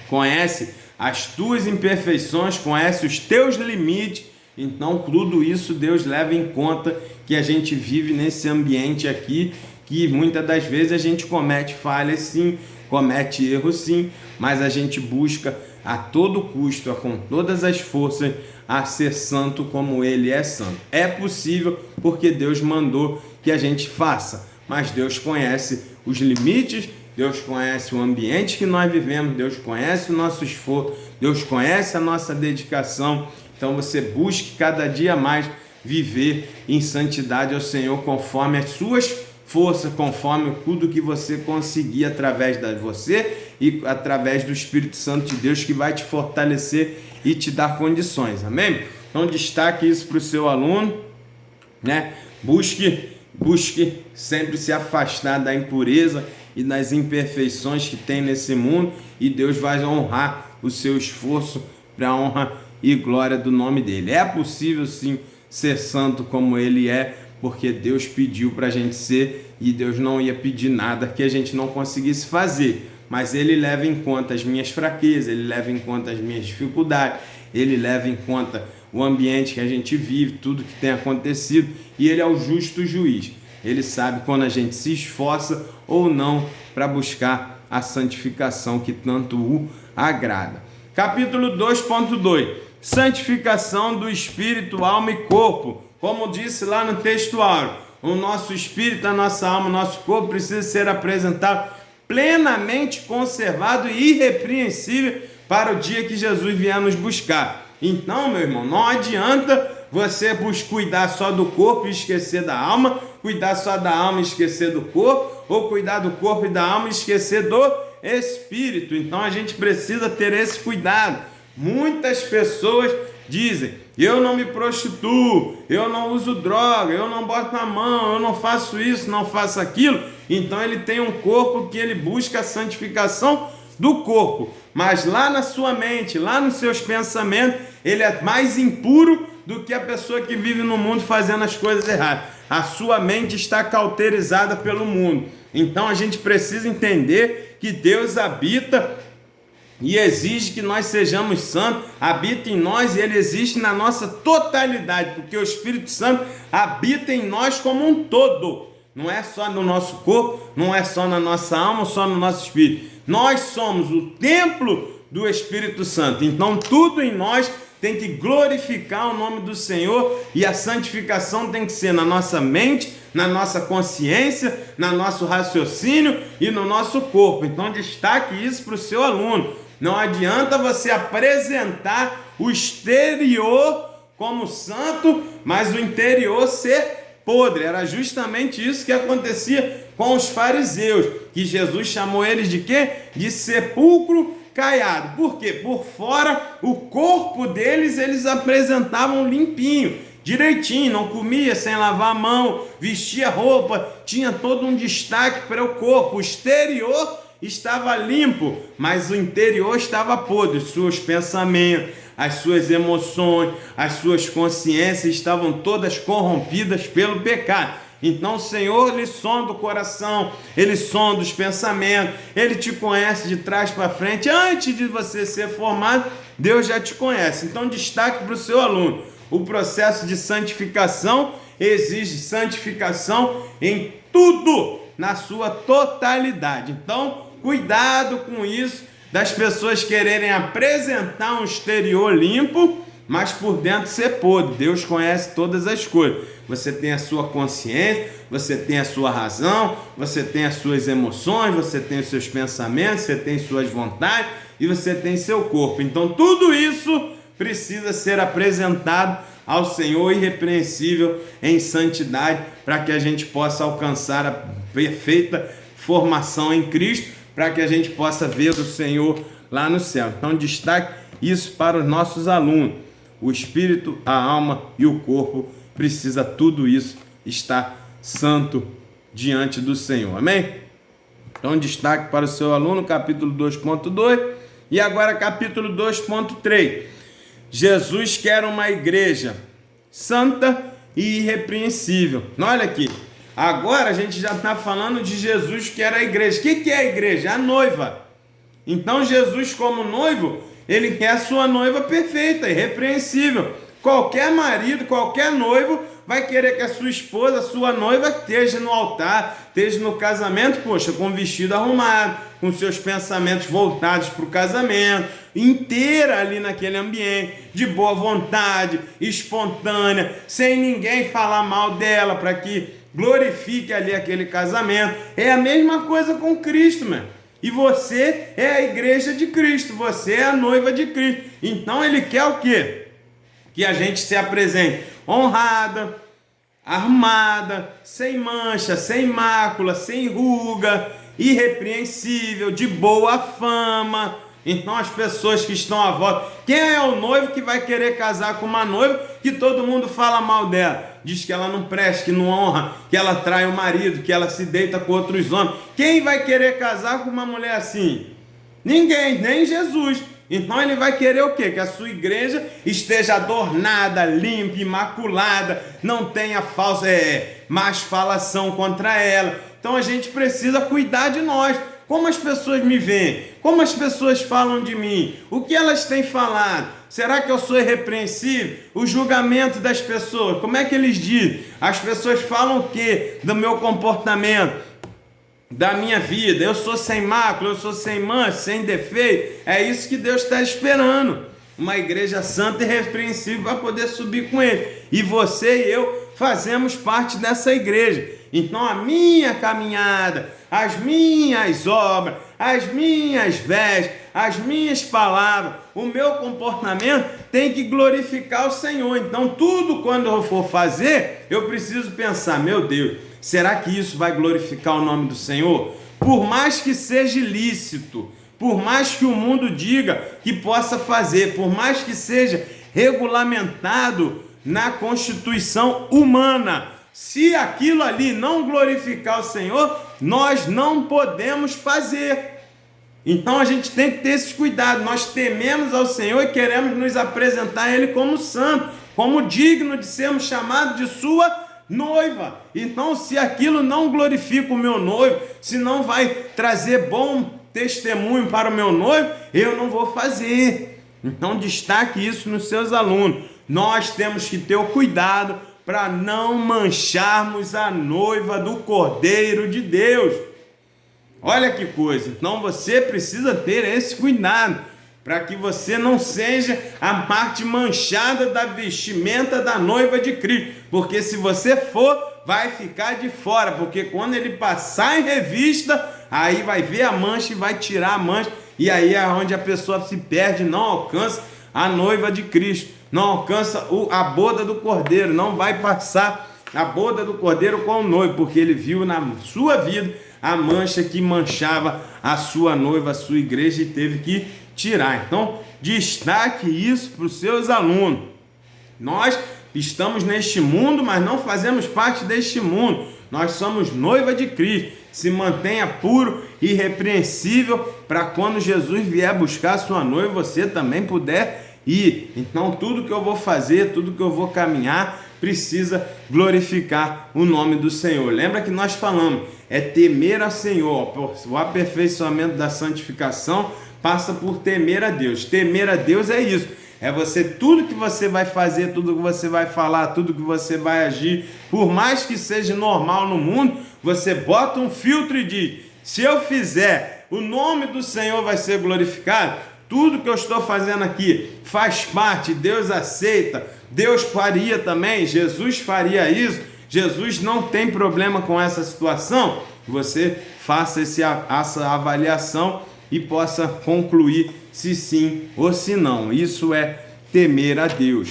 conhece as tuas imperfeições, conhece os teus limites. Então, tudo isso Deus leva em conta que a gente vive nesse ambiente aqui, que muitas das vezes a gente comete falhas sim, comete erros sim, mas a gente busca a todo custo, com todas as forças, a ser santo como Ele é santo. É possível porque Deus mandou que a gente faça, mas Deus conhece os limites, Deus conhece o ambiente que nós vivemos, Deus conhece o nosso esforço, Deus conhece a nossa dedicação. Então você busque cada dia mais viver em santidade ao Senhor conforme as suas forças, conforme tudo que você conseguir através de você e através do Espírito Santo de Deus que vai te fortalecer e te dar condições, amém? Então destaque isso para o seu aluno, né? Busque sempre se afastar da impureza e das imperfeições que tem nesse mundo e Deus vai honrar o seu esforço para a honra e glória do nome dele. É possível sim ser santo como Ele é, porque Deus pediu para a gente ser e Deus não ia pedir nada que a gente não conseguisse fazer, mas Ele leva em conta as minhas fraquezas, Ele leva em conta as minhas dificuldades, Ele leva em conta o ambiente que a gente vive, tudo que tem acontecido, e Ele é o justo juiz. Ele sabe quando a gente se esforça ou não para buscar a santificação que tanto o agrada. Capítulo 2.2, santificação do espírito, alma e corpo. Como disse lá no texto áureo, o nosso espírito, a nossa alma, o nosso corpo precisa ser apresentado plenamente conservado e irrepreensível para o dia que Jesus vier nos buscar. Então, meu irmão, não adianta você cuidar só do corpo e esquecer da alma, cuidar só da alma e esquecer do corpo, ou cuidar do corpo e da alma e esquecer do espírito. Então a gente precisa ter esse cuidado. Muitas pessoas dizem: eu não me prostituo, eu não uso droga, eu não boto na mão, eu não faço isso, não faço aquilo. Então ele tem um corpo que ele busca a santificação do corpo, mas lá na sua mente, lá nos seus pensamentos, ele é mais impuro do que a pessoa que vive no mundo fazendo as coisas erradas. A sua mente está cauterizada pelo mundo. Então a gente precisa entender que Deus habita e exige que nós sejamos santos, habita em nós e Ele existe na nossa totalidade, porque o Espírito Santo habita em nós como um todo. Não é só no nosso corpo, não é só na nossa alma, só no nosso espírito. Nós somos o templo do Espírito Santo. Então tudo em nós tem que glorificar o nome do Senhor e a santificação tem que ser na nossa mente, na nossa consciência, no nosso raciocínio e no nosso corpo. Então destaque isso para o seu aluno. Não adianta você apresentar o exterior como santo, mas o interior ser podre. Era justamente isso que acontecia com os fariseus, que Jesus chamou eles de quê? De sepulcro caiado. Por quê? Por fora, o corpo deles, eles apresentavam limpinho, direitinho, não comia sem lavar a mão, vestia roupa, tinha todo um destaque para o corpo. O exterior estava limpo, mas o interior estava podre. Os seus pensamentos, as suas emoções, as suas consciências estavam todas corrompidas pelo pecado. Então o Senhor, Ele sonda o coração, Ele sonda os pensamentos, Ele te conhece de trás para frente. Antes de você ser formado, Deus já te conhece. Então destaque para o seu aluno: o processo de santificação exige santificação em tudo, na sua totalidade. Então cuidado com isso, das pessoas quererem apresentar um exterior limpo, mas por dentro ser podre. Deus conhece todas as coisas. Você tem a sua consciência, você tem a sua razão, você tem as suas emoções, você tem os seus pensamentos, você tem suas vontades e você tem seu corpo. Então tudo isso precisa ser apresentado ao Senhor irrepreensível em santidade, para que a gente possa alcançar a perfeita formação em Cristo, para que a gente possa ver o Senhor lá no céu. Então destaque isso para os nossos alunos. O espírito, a alma e o corpo precisa tudo isso estar santo diante do Senhor. Amém? Então destaque para o seu aluno, capítulo 2.2 e agora capítulo 2.3. Jesus quer uma igreja santa e irrepreensível. Olha aqui, agora a gente já está falando de Jesus que era a igreja. O que é a igreja? A noiva. Então Jesus, como noivo, ele quer a sua noiva perfeita, irrepreensível. Qualquer marido, qualquer noivo vai querer que a sua esposa, a sua noiva, esteja no altar, esteja no casamento, poxa, com o vestido arrumado, com seus pensamentos voltados para o casamento, inteira ali naquele ambiente, de boa vontade, espontânea, sem ninguém falar mal dela, para que glorifique ali aquele casamento. É a mesma coisa com Cristo, mano. E você é a igreja de Cristo, você é a noiva de Cristo. Então ele quer o quê? Que a gente se apresente honrada, arrumada, sem mancha, sem mácula, sem ruga, irrepreensível, de boa fama. Então as pessoas que estão à volta, quem é o noivo que vai querer casar com uma noiva que todo mundo fala mal dela? Diz que ela não presta, que não honra, que ela trai o marido, que ela se deita com outros homens. Quem vai querer casar com uma mulher assim? Ninguém, nem Jesus. Então ele vai querer o quê? Que a sua igreja esteja adornada, limpa, imaculada, não tenha falsa más falação contra ela. Então a gente precisa cuidar de nós. Como as pessoas me veem? Como as pessoas falam de mim? O que elas têm falado? Será que eu sou irrepreensível? O julgamento das pessoas, como é que eles dizem? As pessoas falam o quê? Do meu comportamento, da minha vida. Eu sou sem mácula, eu sou sem mancha, sem defeito. É isso que Deus está esperando. Uma igreja santa e irrepreensível para poder subir com Ele. E você e eu fazemos parte dessa igreja. Então a minha caminhada, as minhas obras, as minhas vestes, as minhas palavras, o meu comportamento tem que glorificar o Senhor. Então tudo quando eu for fazer, eu preciso pensar, meu Deus, será que isso vai glorificar o nome do Senhor? Por mais que seja ilícito, por mais que o mundo diga que possa fazer, por mais que seja regulamentado na Constituição humana, se aquilo ali não glorificar o Senhor, nós não podemos fazer. Então a gente tem que ter esse cuidado. Nós tememos ao Senhor e queremos nos apresentar a Ele como santo, como digno de sermos chamados de sua noiva. Então, se aquilo não glorifica o meu noivo, se não vai trazer bom testemunho para o meu noivo, eu não vou fazer. Então destaque isso nos seus alunos. Nós temos que ter o cuidado para não mancharmos a noiva do Cordeiro de Deus. Olha que coisa. Então você precisa ter esse cuidado, para que você não seja a parte manchada da vestimenta da noiva de Cristo. Porque se você for, vai ficar de fora. Porque quando ele passar em revista, aí vai ver a mancha e vai tirar a mancha. E aí é onde a pessoa se perde, não alcança a noiva de Cristo, não alcança a boda do Cordeiro, não vai passar a boda do cordeiro com o noivo, porque ele viu na sua vida a mancha que manchava a sua noiva, a sua igreja, e teve que tirar. Então, destaque isso para os seus alunos. Nós estamos neste mundo, mas não fazemos parte deste mundo. Nós somos noiva de Cristo. Se mantenha puro e irrepreensível para quando Jesus vier buscar a sua noiva, você também puder ir. Então, tudo que eu vou fazer, tudo que eu vou caminhar, precisa glorificar o nome do Senhor. Lembra que nós falamos, é temer ao Senhor. O aperfeiçoamento da santificação passa por temer a Deus. Temer a Deus é isso. É você, tudo que você vai fazer, tudo que você vai falar, tudo que você vai agir, por mais que seja normal no mundo, você bota um filtro e diz, se eu fizer, o nome do Senhor vai ser glorificado. Tudo que eu estou fazendo aqui faz parte, Deus aceita, Deus faria também, Jesus faria isso, Jesus não tem problema com essa situação. Você faça essa avaliação e possa concluir se sim ou se não. Isso é temer a Deus.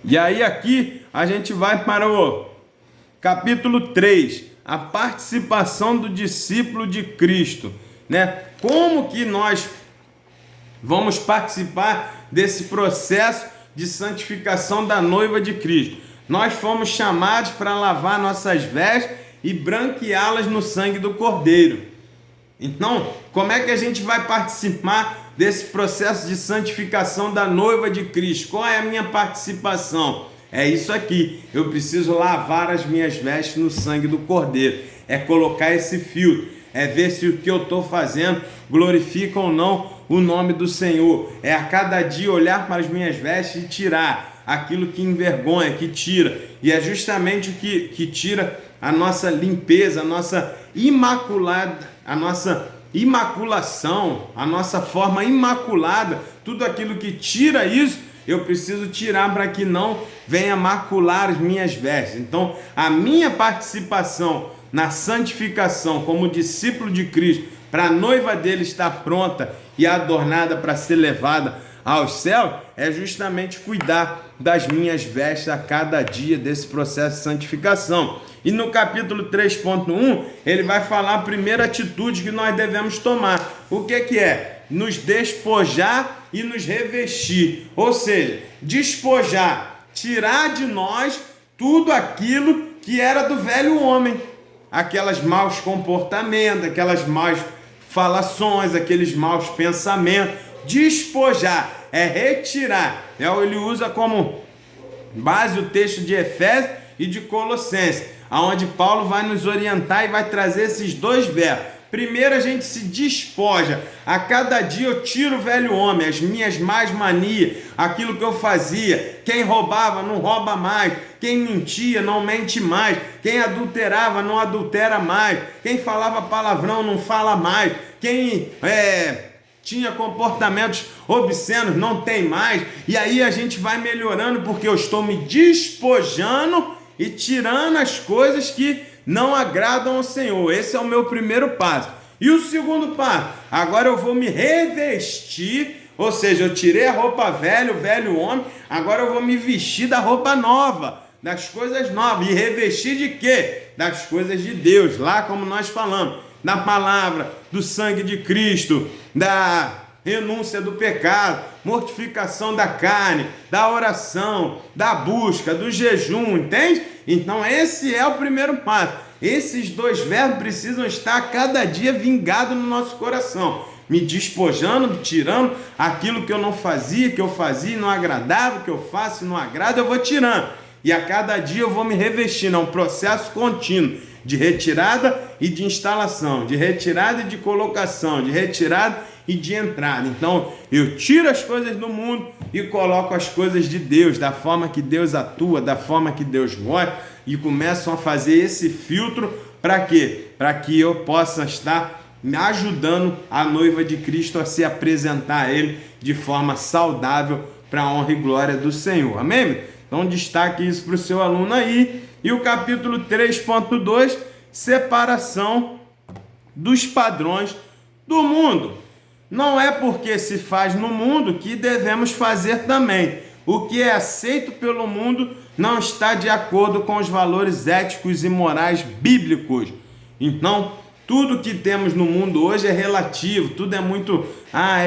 E aí aqui a gente vai para o capítulo 3, a participação do discípulo de Cristo, né? Como que nós vamos participar desse processo de santificação da noiva de Cristo? Nós fomos chamados para lavar nossas vestes e branqueá-las no sangue do Cordeiro. Então, como é que a gente vai participar desse processo de santificação da noiva de Cristo? Qual é a minha participação? É isso aqui, eu preciso lavar as minhas vestes no sangue do Cordeiro. É colocar esse filtro, é ver se o que eu estou fazendo glorifica ou não o nome do Senhor. É a cada dia olhar para as minhas vestes e tirar aquilo que envergonha, que tira. E é justamente o que tira a nossa limpeza, a nossa imaculação, a nossa forma imaculada. Tudo aquilo que tira isso, eu preciso tirar para que não venha macular as minhas vestes. Então, a minha participação na santificação como discípulo de Cristo, para a noiva dele estar pronta e adornada para ser levada aos céus, é justamente cuidar das minhas vestes a cada dia desse processo de santificação. E no capítulo 3.1, ele vai falar a primeira atitude que nós devemos tomar. O que é? Nos despojar e nos revestir. Ou seja, despojar, tirar de nós tudo aquilo que era do velho homem. Aquelas maus comportamentos, aquelas más falações, aqueles maus pensamentos. Despojar é retirar. Ele usa como base o texto de Efésios e de Colossenses, onde Paulo vai nos orientar e vai trazer esses dois verbos. Primeiro a gente se despoja. A cada dia eu tiro o velho homem, as minhas más manias, aquilo que eu fazia. Quem roubava não rouba mais. Quem mentia não mente mais. Quem adulterava não adultera mais. Quem falava palavrão não fala mais. Quem tinha comportamentos obscenos não tem mais. E aí a gente vai melhorando porque eu estou me despojando e tirando as coisas que não agradam ao Senhor. Esse é o meu primeiro passo. E o segundo passo, agora eu vou me revestir, ou seja, eu tirei a roupa velha, o velho homem, agora eu vou me vestir da roupa nova, das coisas novas. E revestir de quê? Das coisas de Deus, lá como nós falamos, da palavra, do sangue de Cristo, da renúncia do pecado, mortificação da carne, da oração, da busca, do jejum, entende? Então esse é o primeiro passo. Esses dois verbos precisam estar a cada dia vingados no nosso coração. Me despojando, tirando aquilo que eu não fazia, que eu fazia e não agradava, que eu faço e não agrada, eu vou tirando. E a cada dia eu vou me revestindo. É um processo contínuo de retirada e de instalação, de retirada e de colocação, de retirada e de entrada. Então eu tiro as coisas do mundo e coloco as coisas de Deus, da forma que Deus atua, da forma que Deus gosta, e começam a fazer esse filtro. Para quê? Para que eu possa estar me ajudando a noiva de Cristo a se apresentar a Ele de forma saudável para a honra e glória do Senhor. Amém? Então destaque isso para o seu aluno aí. E o capítulo 3.2, separação dos padrões do mundo. Não é porque se faz no mundo que devemos fazer também. o que é aceito pelo mundo não está de acordo com os valores éticos e morais bíblicos. Então, tudo que temos no mundo hoje é relativo, tudo é muito,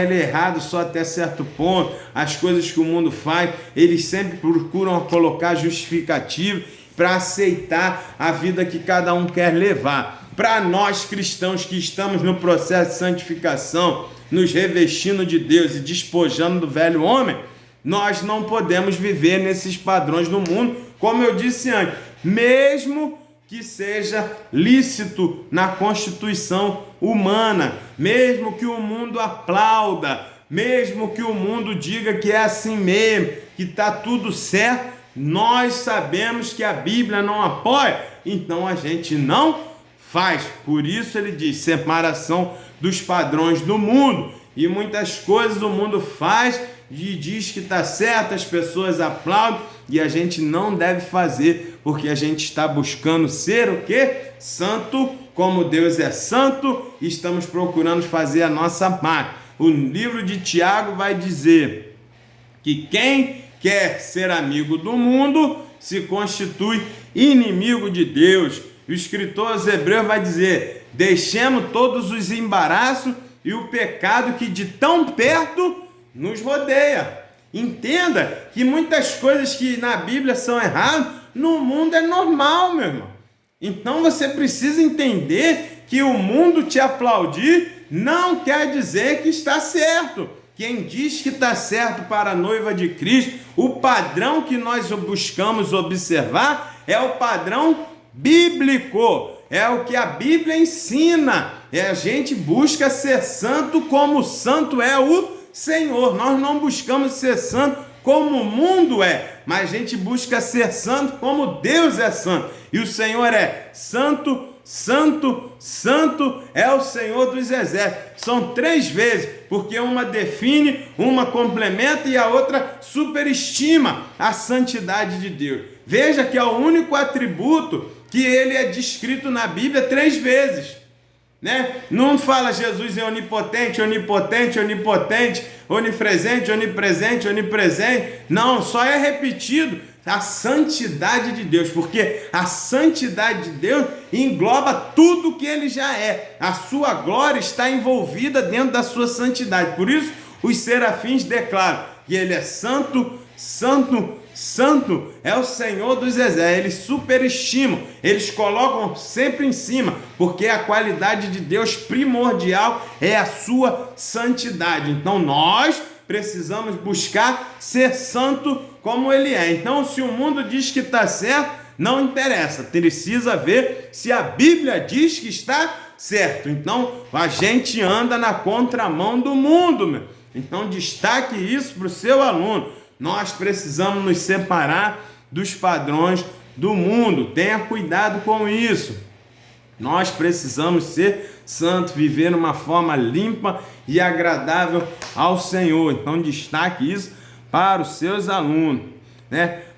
ele é errado só até certo ponto. As coisas que o mundo faz, eles sempre procuram colocar justificativo para aceitar a vida que cada um quer levar. Para nós cristãos que estamos no processo de santificação, nos revestindo de Deus e despojando do velho homem, nós não podemos viver nesses padrões do mundo, como eu disse antes, mesmo que seja lícito na Constituição humana, mesmo que o mundo aplauda, mesmo que o mundo diga que é assim mesmo, que está tudo certo, nós sabemos que a Bíblia não apoia, então a gente não faz. Por isso ele diz separação dos padrões do mundo, e muitas coisas o mundo faz e diz que está certo, as pessoas aplaudem, e a gente não deve fazer, porque a gente está buscando ser o quê? Santo, como Deus é santo, e estamos procurando fazer a nossa parte. O livro de Tiago vai dizer que quem quer ser amigo do mundo se constitui inimigo de Deus. O escritor aos Hebreus vai dizer: deixemos todos os embaraços e o pecado que de tão perto nos rodeia. Entenda que muitas coisas que na Bíblia são erradas, no mundo é normal, meu irmão. Então você precisa entender que o mundo te aplaudir não quer dizer que está certo. Quem diz que está certo para a noiva de Cristo, o padrão que nós buscamos observar é o padrão bíblico, é o que a Bíblia ensina. A gente busca ser santo como o santo é o Senhor. Nós não buscamos ser santo como o mundo é, mas a gente busca ser santo como Deus é santo. E o Senhor é santo, santo, santo é o Senhor dos exércitos. São 3 vezes, porque uma define, uma complementa e a outra superestima a santidade de Deus. Veja que é o único atributo que ele é descrito na Bíblia 3 vezes. Não fala Jesus é onipotente, onipotente, onipotente, onipresente, onipresente, onipresente. Não, só é repetido a santidade de Deus, porque a santidade de Deus engloba tudo que ele já é. A sua glória está envolvida dentro da sua santidade. Por isso, os serafins declaram que ele é santo, santo, santo é o Senhor dos exércitos. Eles superestimam, eles colocam sempre em cima, porque a qualidade de Deus primordial é a sua santidade. Então nós precisamos buscar ser santo como ele é. Então, se o mundo diz que está certo, não interessa, precisa ver se a Bíblia diz que está certo. Então a gente anda na contramão do mundo, meu. Então destaque isso para o seu aluno. Nós precisamos nos separar dos padrões do mundo. Tenha cuidado com isso. Nós precisamos ser santos, viver uma forma limpa e agradável ao Senhor. Então destaque isso para os seus alunos.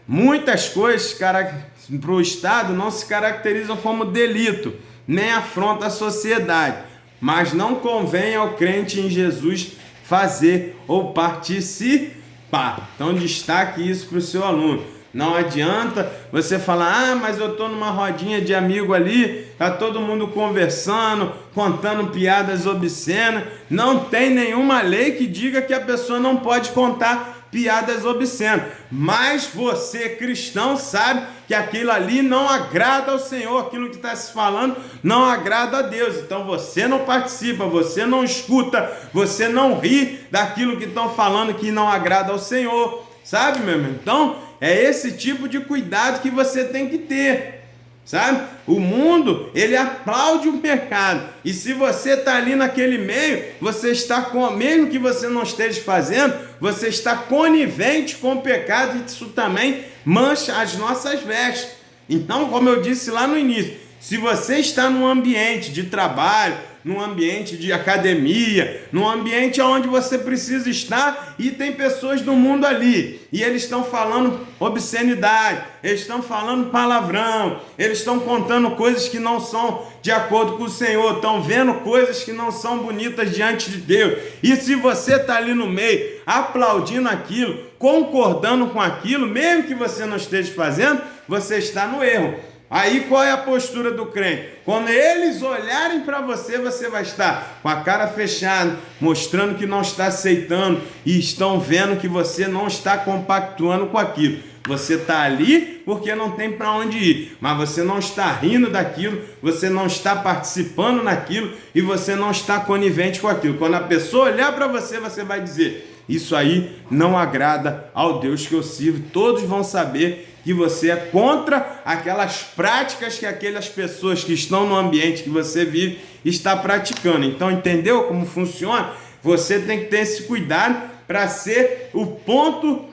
Muitas coisas para o Estado não se caracterizam como delito, nem afronta a sociedade. Mas não convém ao crente em Jesus fazer ou participar. Então destaque isso para o seu aluno. Não adianta você falar, mas eu estou numa rodinha de amigo ali, está todo mundo conversando, contando piadas obscenas. Não tem nenhuma lei que diga que a pessoa não pode contar piadas obscenas. Mas você, cristão, sabe que aquilo ali não agrada ao Senhor, aquilo que está se falando não agrada a Deus. Então você não participa, você não escuta, você não ri daquilo que estão falando que não agrada ao Senhor. Sabe, meu irmão? Então é esse tipo de cuidado que você tem que ter. Sabe? O mundo, ele aplaude o pecado. E se você está ali naquele meio, você está mesmo que você não esteja fazendo, você está conivente com o pecado, e isso também mancha as nossas vestes. Então, como eu disse lá no início, se você está num ambiente de trabalho, num ambiente de academia, num ambiente onde você precisa estar e tem pessoas do mundo ali, e eles estão falando obscenidade, eles estão falando palavrão, eles estão contando coisas que não são de acordo com o Senhor, estão vendo coisas que não são bonitas diante de Deus, e se você está ali no meio, aplaudindo aquilo, concordando com aquilo, mesmo que você não esteja fazendo, você está no erro. Aí qual é a postura do crente? Quando eles olharem para você, você vai estar com a cara fechada, mostrando que não está aceitando e estão vendo que você não está compactuando com aquilo. Você está ali porque não tem para onde ir, mas você não está rindo daquilo, você não está participando naquilo e você não está conivente com aquilo. Quando a pessoa olhar para você, você vai dizer: isso aí não agrada ao Deus que eu sirvo. Todos vão saber que você é contra aquelas práticas que aquelas pessoas que estão no ambiente que você vive está praticando. Então, entendeu como funciona? Você tem que ter esse cuidado para ser o ponto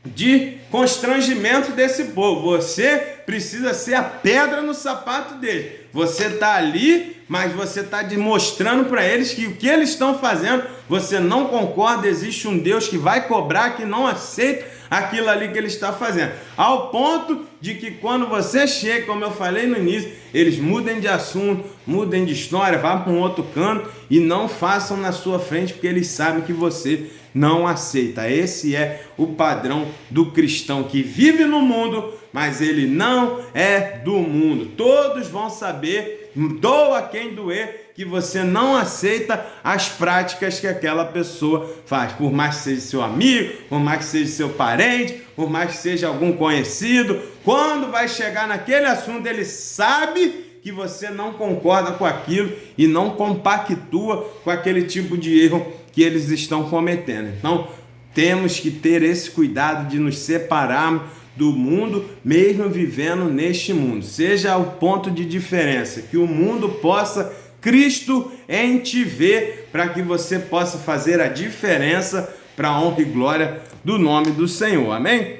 de constrangimento desse povo. Você precisa ser a pedra no sapato deles. Você está ali, mas você está demonstrando para eles que o que eles estão fazendo, você não concorda, existe um Deus que vai cobrar, que não aceita aquilo ali que ele está fazendo. Ao ponto de que quando você chega, como eu falei no início, eles mudem de assunto, mudem de história, vá para um outro canto e não façam na sua frente, porque eles sabem que você não aceita. Esse é o padrão do cristão que vive no mundo, mas ele não é do mundo. Todos vão saber, doa quem doer, que você não aceita as práticas que aquela pessoa faz, por mais que seja seu amigo, por mais que seja seu parente, por mais que seja algum conhecido. Quando vai chegar naquele assunto, ele sabe que você não concorda com aquilo e não compactua com aquele tipo de erro que eles estão cometendo. Então, temos que ter esse cuidado de nos separarmos do mundo, mesmo vivendo neste mundo. Seja o ponto de diferença, que o mundo possa Cristo em te ver, para que você possa fazer a diferença para a honra e glória do nome do Senhor. Amém?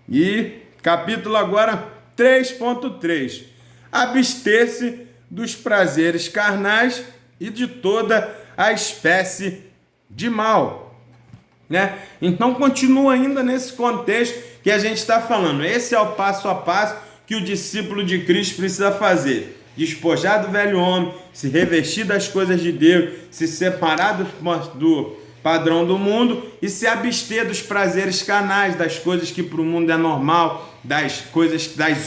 E capítulo agora 3.3. Abster-se dos prazeres carnais e de toda a espécie de mal. Né? Então continua ainda nesse contexto que a gente está falando. Esse é o passo a passo que o discípulo de Cristo precisa fazer. Despojar do velho homem, se revestir das coisas de Deus, se separar do padrão do mundo e se abster dos prazeres carnais, das coisas que para o mundo é normal, das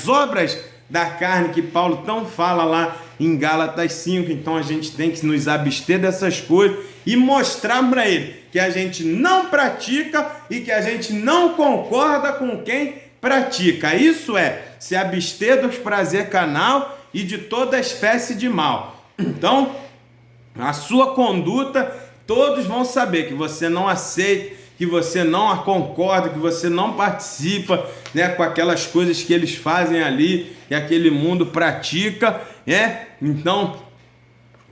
obras da carne que Paulo tão fala lá em Gálatas 5. Então a gente tem que nos abster dessas coisas e mostrar para ele que a gente não pratica e que a gente não concorda com quem pratica. Isso é se abster dos prazeres carnal e de toda espécie de mal. Então, a sua conduta, todos vão saber que você não aceita, que você não concorda, que você não participa, né, com aquelas coisas que eles fazem ali, que aquele mundo pratica, né? Então,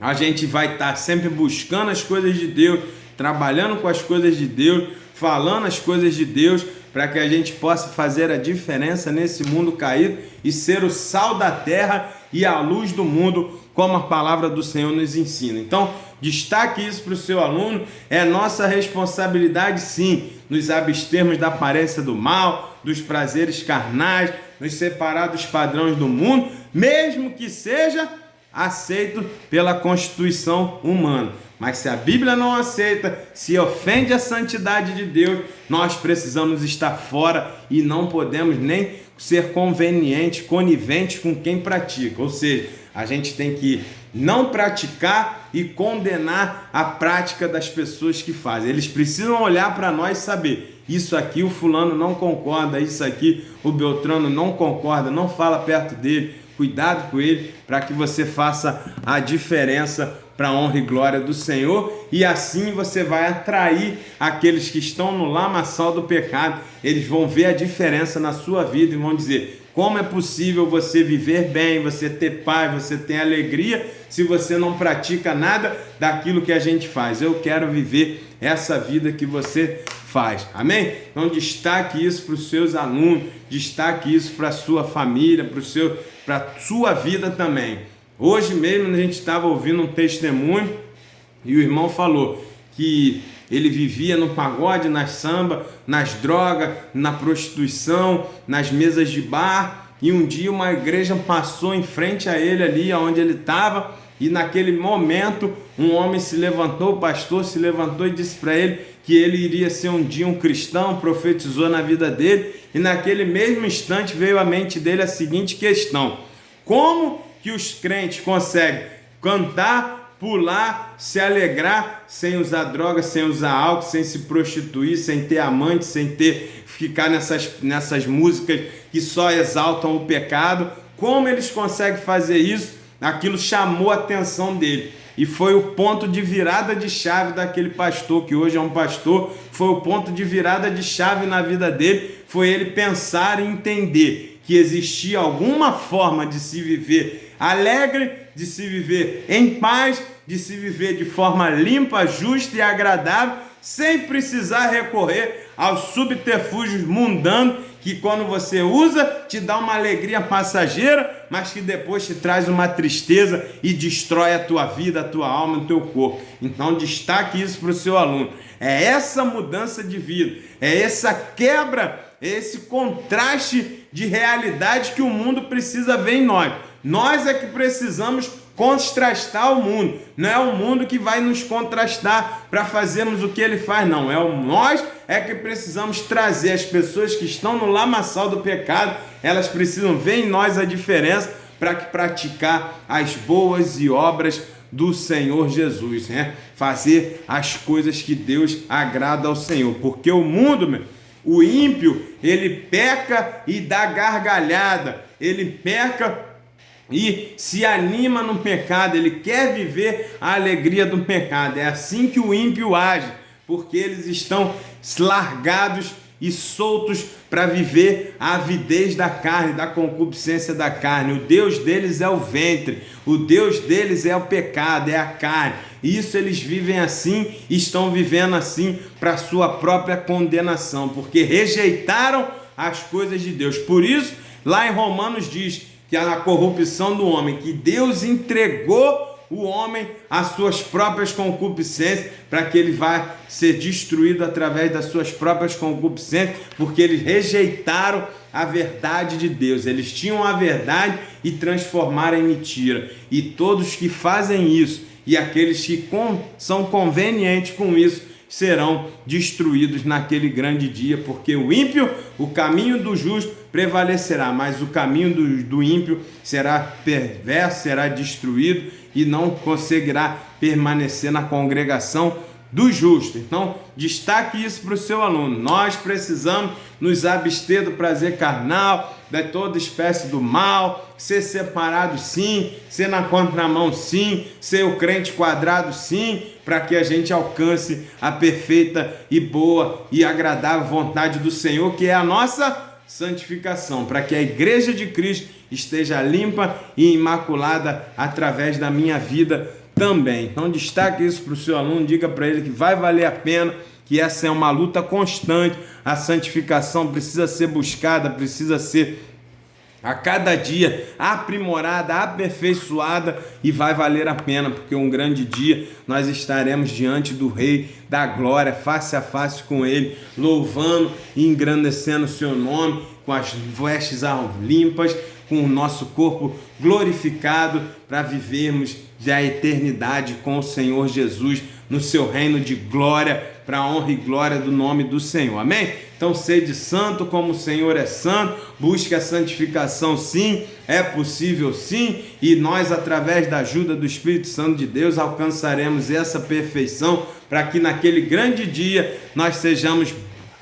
a gente vai estar sempre buscando as coisas de Deus, trabalhando com as coisas de Deus, falando as coisas de Deus, para que a gente possa fazer a diferença nesse mundo caído e ser o sal da terra e a luz do mundo, como a palavra do Senhor nos ensina. Então, destaque isso para o seu aluno. É nossa responsabilidade, sim, nos abstermos da aparência do mal, dos prazeres carnais, nos separar dos padrões do mundo, mesmo que seja aceito pela Constituição humana. Mas se a Bíblia não aceita, se ofende a santidade de Deus, nós precisamos estar fora e não podemos nem ser coniventes com quem pratica. Ou seja, a gente tem que não praticar e condenar a prática das pessoas que fazem. Eles precisam olhar para nós e saber: isso aqui o fulano não concorda, isso aqui o Beltrano não concorda, não fala perto dele. Cuidado com ele, para que você faça a diferença para a honra e glória do Senhor, e assim você vai atrair aqueles que estão no lamaçal do pecado. Eles vão ver a diferença na sua vida e vão dizer: como é possível você viver bem, você ter paz, você ter alegria, se você não pratica nada daquilo que a gente faz? Eu quero viver essa vida que você faz. Amém? Então destaque isso para os seus alunos, destaque isso para a sua família, para a sua vida também. Hoje mesmo a gente estava ouvindo um testemunho e o irmão falou que ele vivia no pagode, nas samba, nas drogas, na prostituição, nas mesas de bar, e um dia uma igreja passou em frente a ele ali onde ele estava, e naquele momento um homem se levantou, o pastor se levantou e disse para ele que ele iria ser um dia um cristão, profetizou na vida dele, e naquele mesmo instante veio à mente dele a seguinte questão: como que os crentes conseguem cantar, pular, se alegrar, sem usar drogas, sem usar álcool, sem se prostituir, sem ter amante, sem ficar nessas músicas que só exaltam o pecado? Como eles conseguem fazer isso? Aquilo chamou a atenção dele. E foi o ponto de virada de chave daquele pastor, que hoje é um pastor. Foi o ponto de virada de chave na vida dele. Foi ele pensar e entender que existia alguma forma de se viver alegre, de se viver em paz, de se viver de forma limpa, justa e agradável, sem precisar recorrer aos subterfúgios mundanos, que quando você usa, te dá uma alegria passageira, mas que depois te traz uma tristeza e destrói a tua vida, a tua alma, o teu corpo. Então destaque isso para o seu aluno. É essa mudança de vida, é essa quebra, é esse contraste de realidade que o mundo precisa ver em nós. Nós é que precisamos contrastar o mundo. Não é o mundo que vai nos contrastar para fazermos o que ele faz, não. Nós é que precisamos trazer as pessoas que estão no lamaçal do pecado. Elas precisam ver em nós a diferença para praticar as boas e obras do Senhor Jesus, né? Fazer as coisas que Deus agrada ao Senhor. Porque o mundo, o ímpio, ele peca e dá gargalhada. Ele peca e se anima no pecado, ele quer viver a alegria do pecado. É assim que o ímpio age, porque eles estão largados e soltos para viver a avidez da carne, da concupiscência da carne. O Deus deles é o ventre, o Deus deles é o pecado, é a carne. Isso eles vivem assim, estão vivendo assim para sua própria condenação, porque rejeitaram as coisas de Deus. Por isso, lá em Romanos diz que a corrupção do homem, que Deus entregou o homem às suas próprias concupiscências, para que ele vá ser destruído através das suas próprias concupiscências, porque eles rejeitaram a verdade de Deus. Eles tinham a verdade e transformaram em mentira. E todos que fazem isso, e aqueles que são convenientes com isso, serão destruídos naquele grande dia, porque o ímpio, o caminho do justo prevalecerá, mas o caminho do ímpio será perverso, será destruído e não conseguirá permanecer na congregação do justo. Então, destaque isso para o seu aluno. Nós precisamos nos abster do prazer carnal, de toda espécie do mal, ser separado sim, ser na contramão sim, ser o crente quadrado sim, para que a gente alcance a perfeita e boa e agradável vontade do Senhor, que é a nossa santificação, para que a igreja de Cristo esteja limpa e imaculada através da minha vida também. Então destaque isso para o seu aluno, diga para ele que vai valer a pena, que essa é uma luta constante. A santificação precisa ser buscada, precisa ser a cada dia aprimorada, aperfeiçoada, e vai valer a pena, porque um grande dia nós estaremos diante do Rei da Glória, face a face com Ele, louvando e engrandecendo o seu nome, com as vestes limpas, com o nosso corpo glorificado, para vivermos a eternidade com o Senhor Jesus, no seu reino de glória, para a honra e glória do nome do Senhor. Amém? Então, sede santo como o Senhor é santo, busque a santificação sim, é possível sim, e nós, através da ajuda do Espírito Santo de Deus, alcançaremos essa perfeição, para que naquele grande dia nós sejamos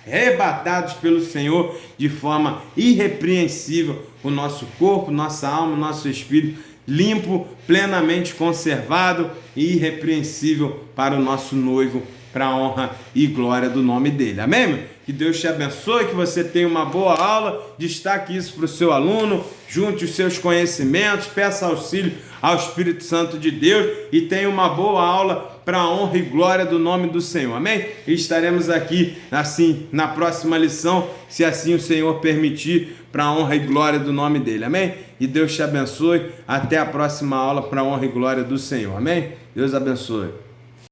arrebatados pelo Senhor de forma irrepreensível, o nosso corpo, nossa alma, nosso espírito limpo, plenamente conservado e irrepreensível para o nosso noivo, para a honra e glória do nome dele. Amém? Que Deus te abençoe, que você tenha uma boa aula, destaque isso para o seu aluno, junte os seus conhecimentos, peça auxílio ao Espírito Santo de Deus e tenha uma boa aula para a honra e glória do nome do Senhor. Amém? E estaremos aqui assim na próxima lição, se assim o Senhor permitir, para a honra e glória do nome dele. Amém? E Deus te abençoe. Até a próxima aula para a honra e glória do Senhor. Amém? Deus abençoe.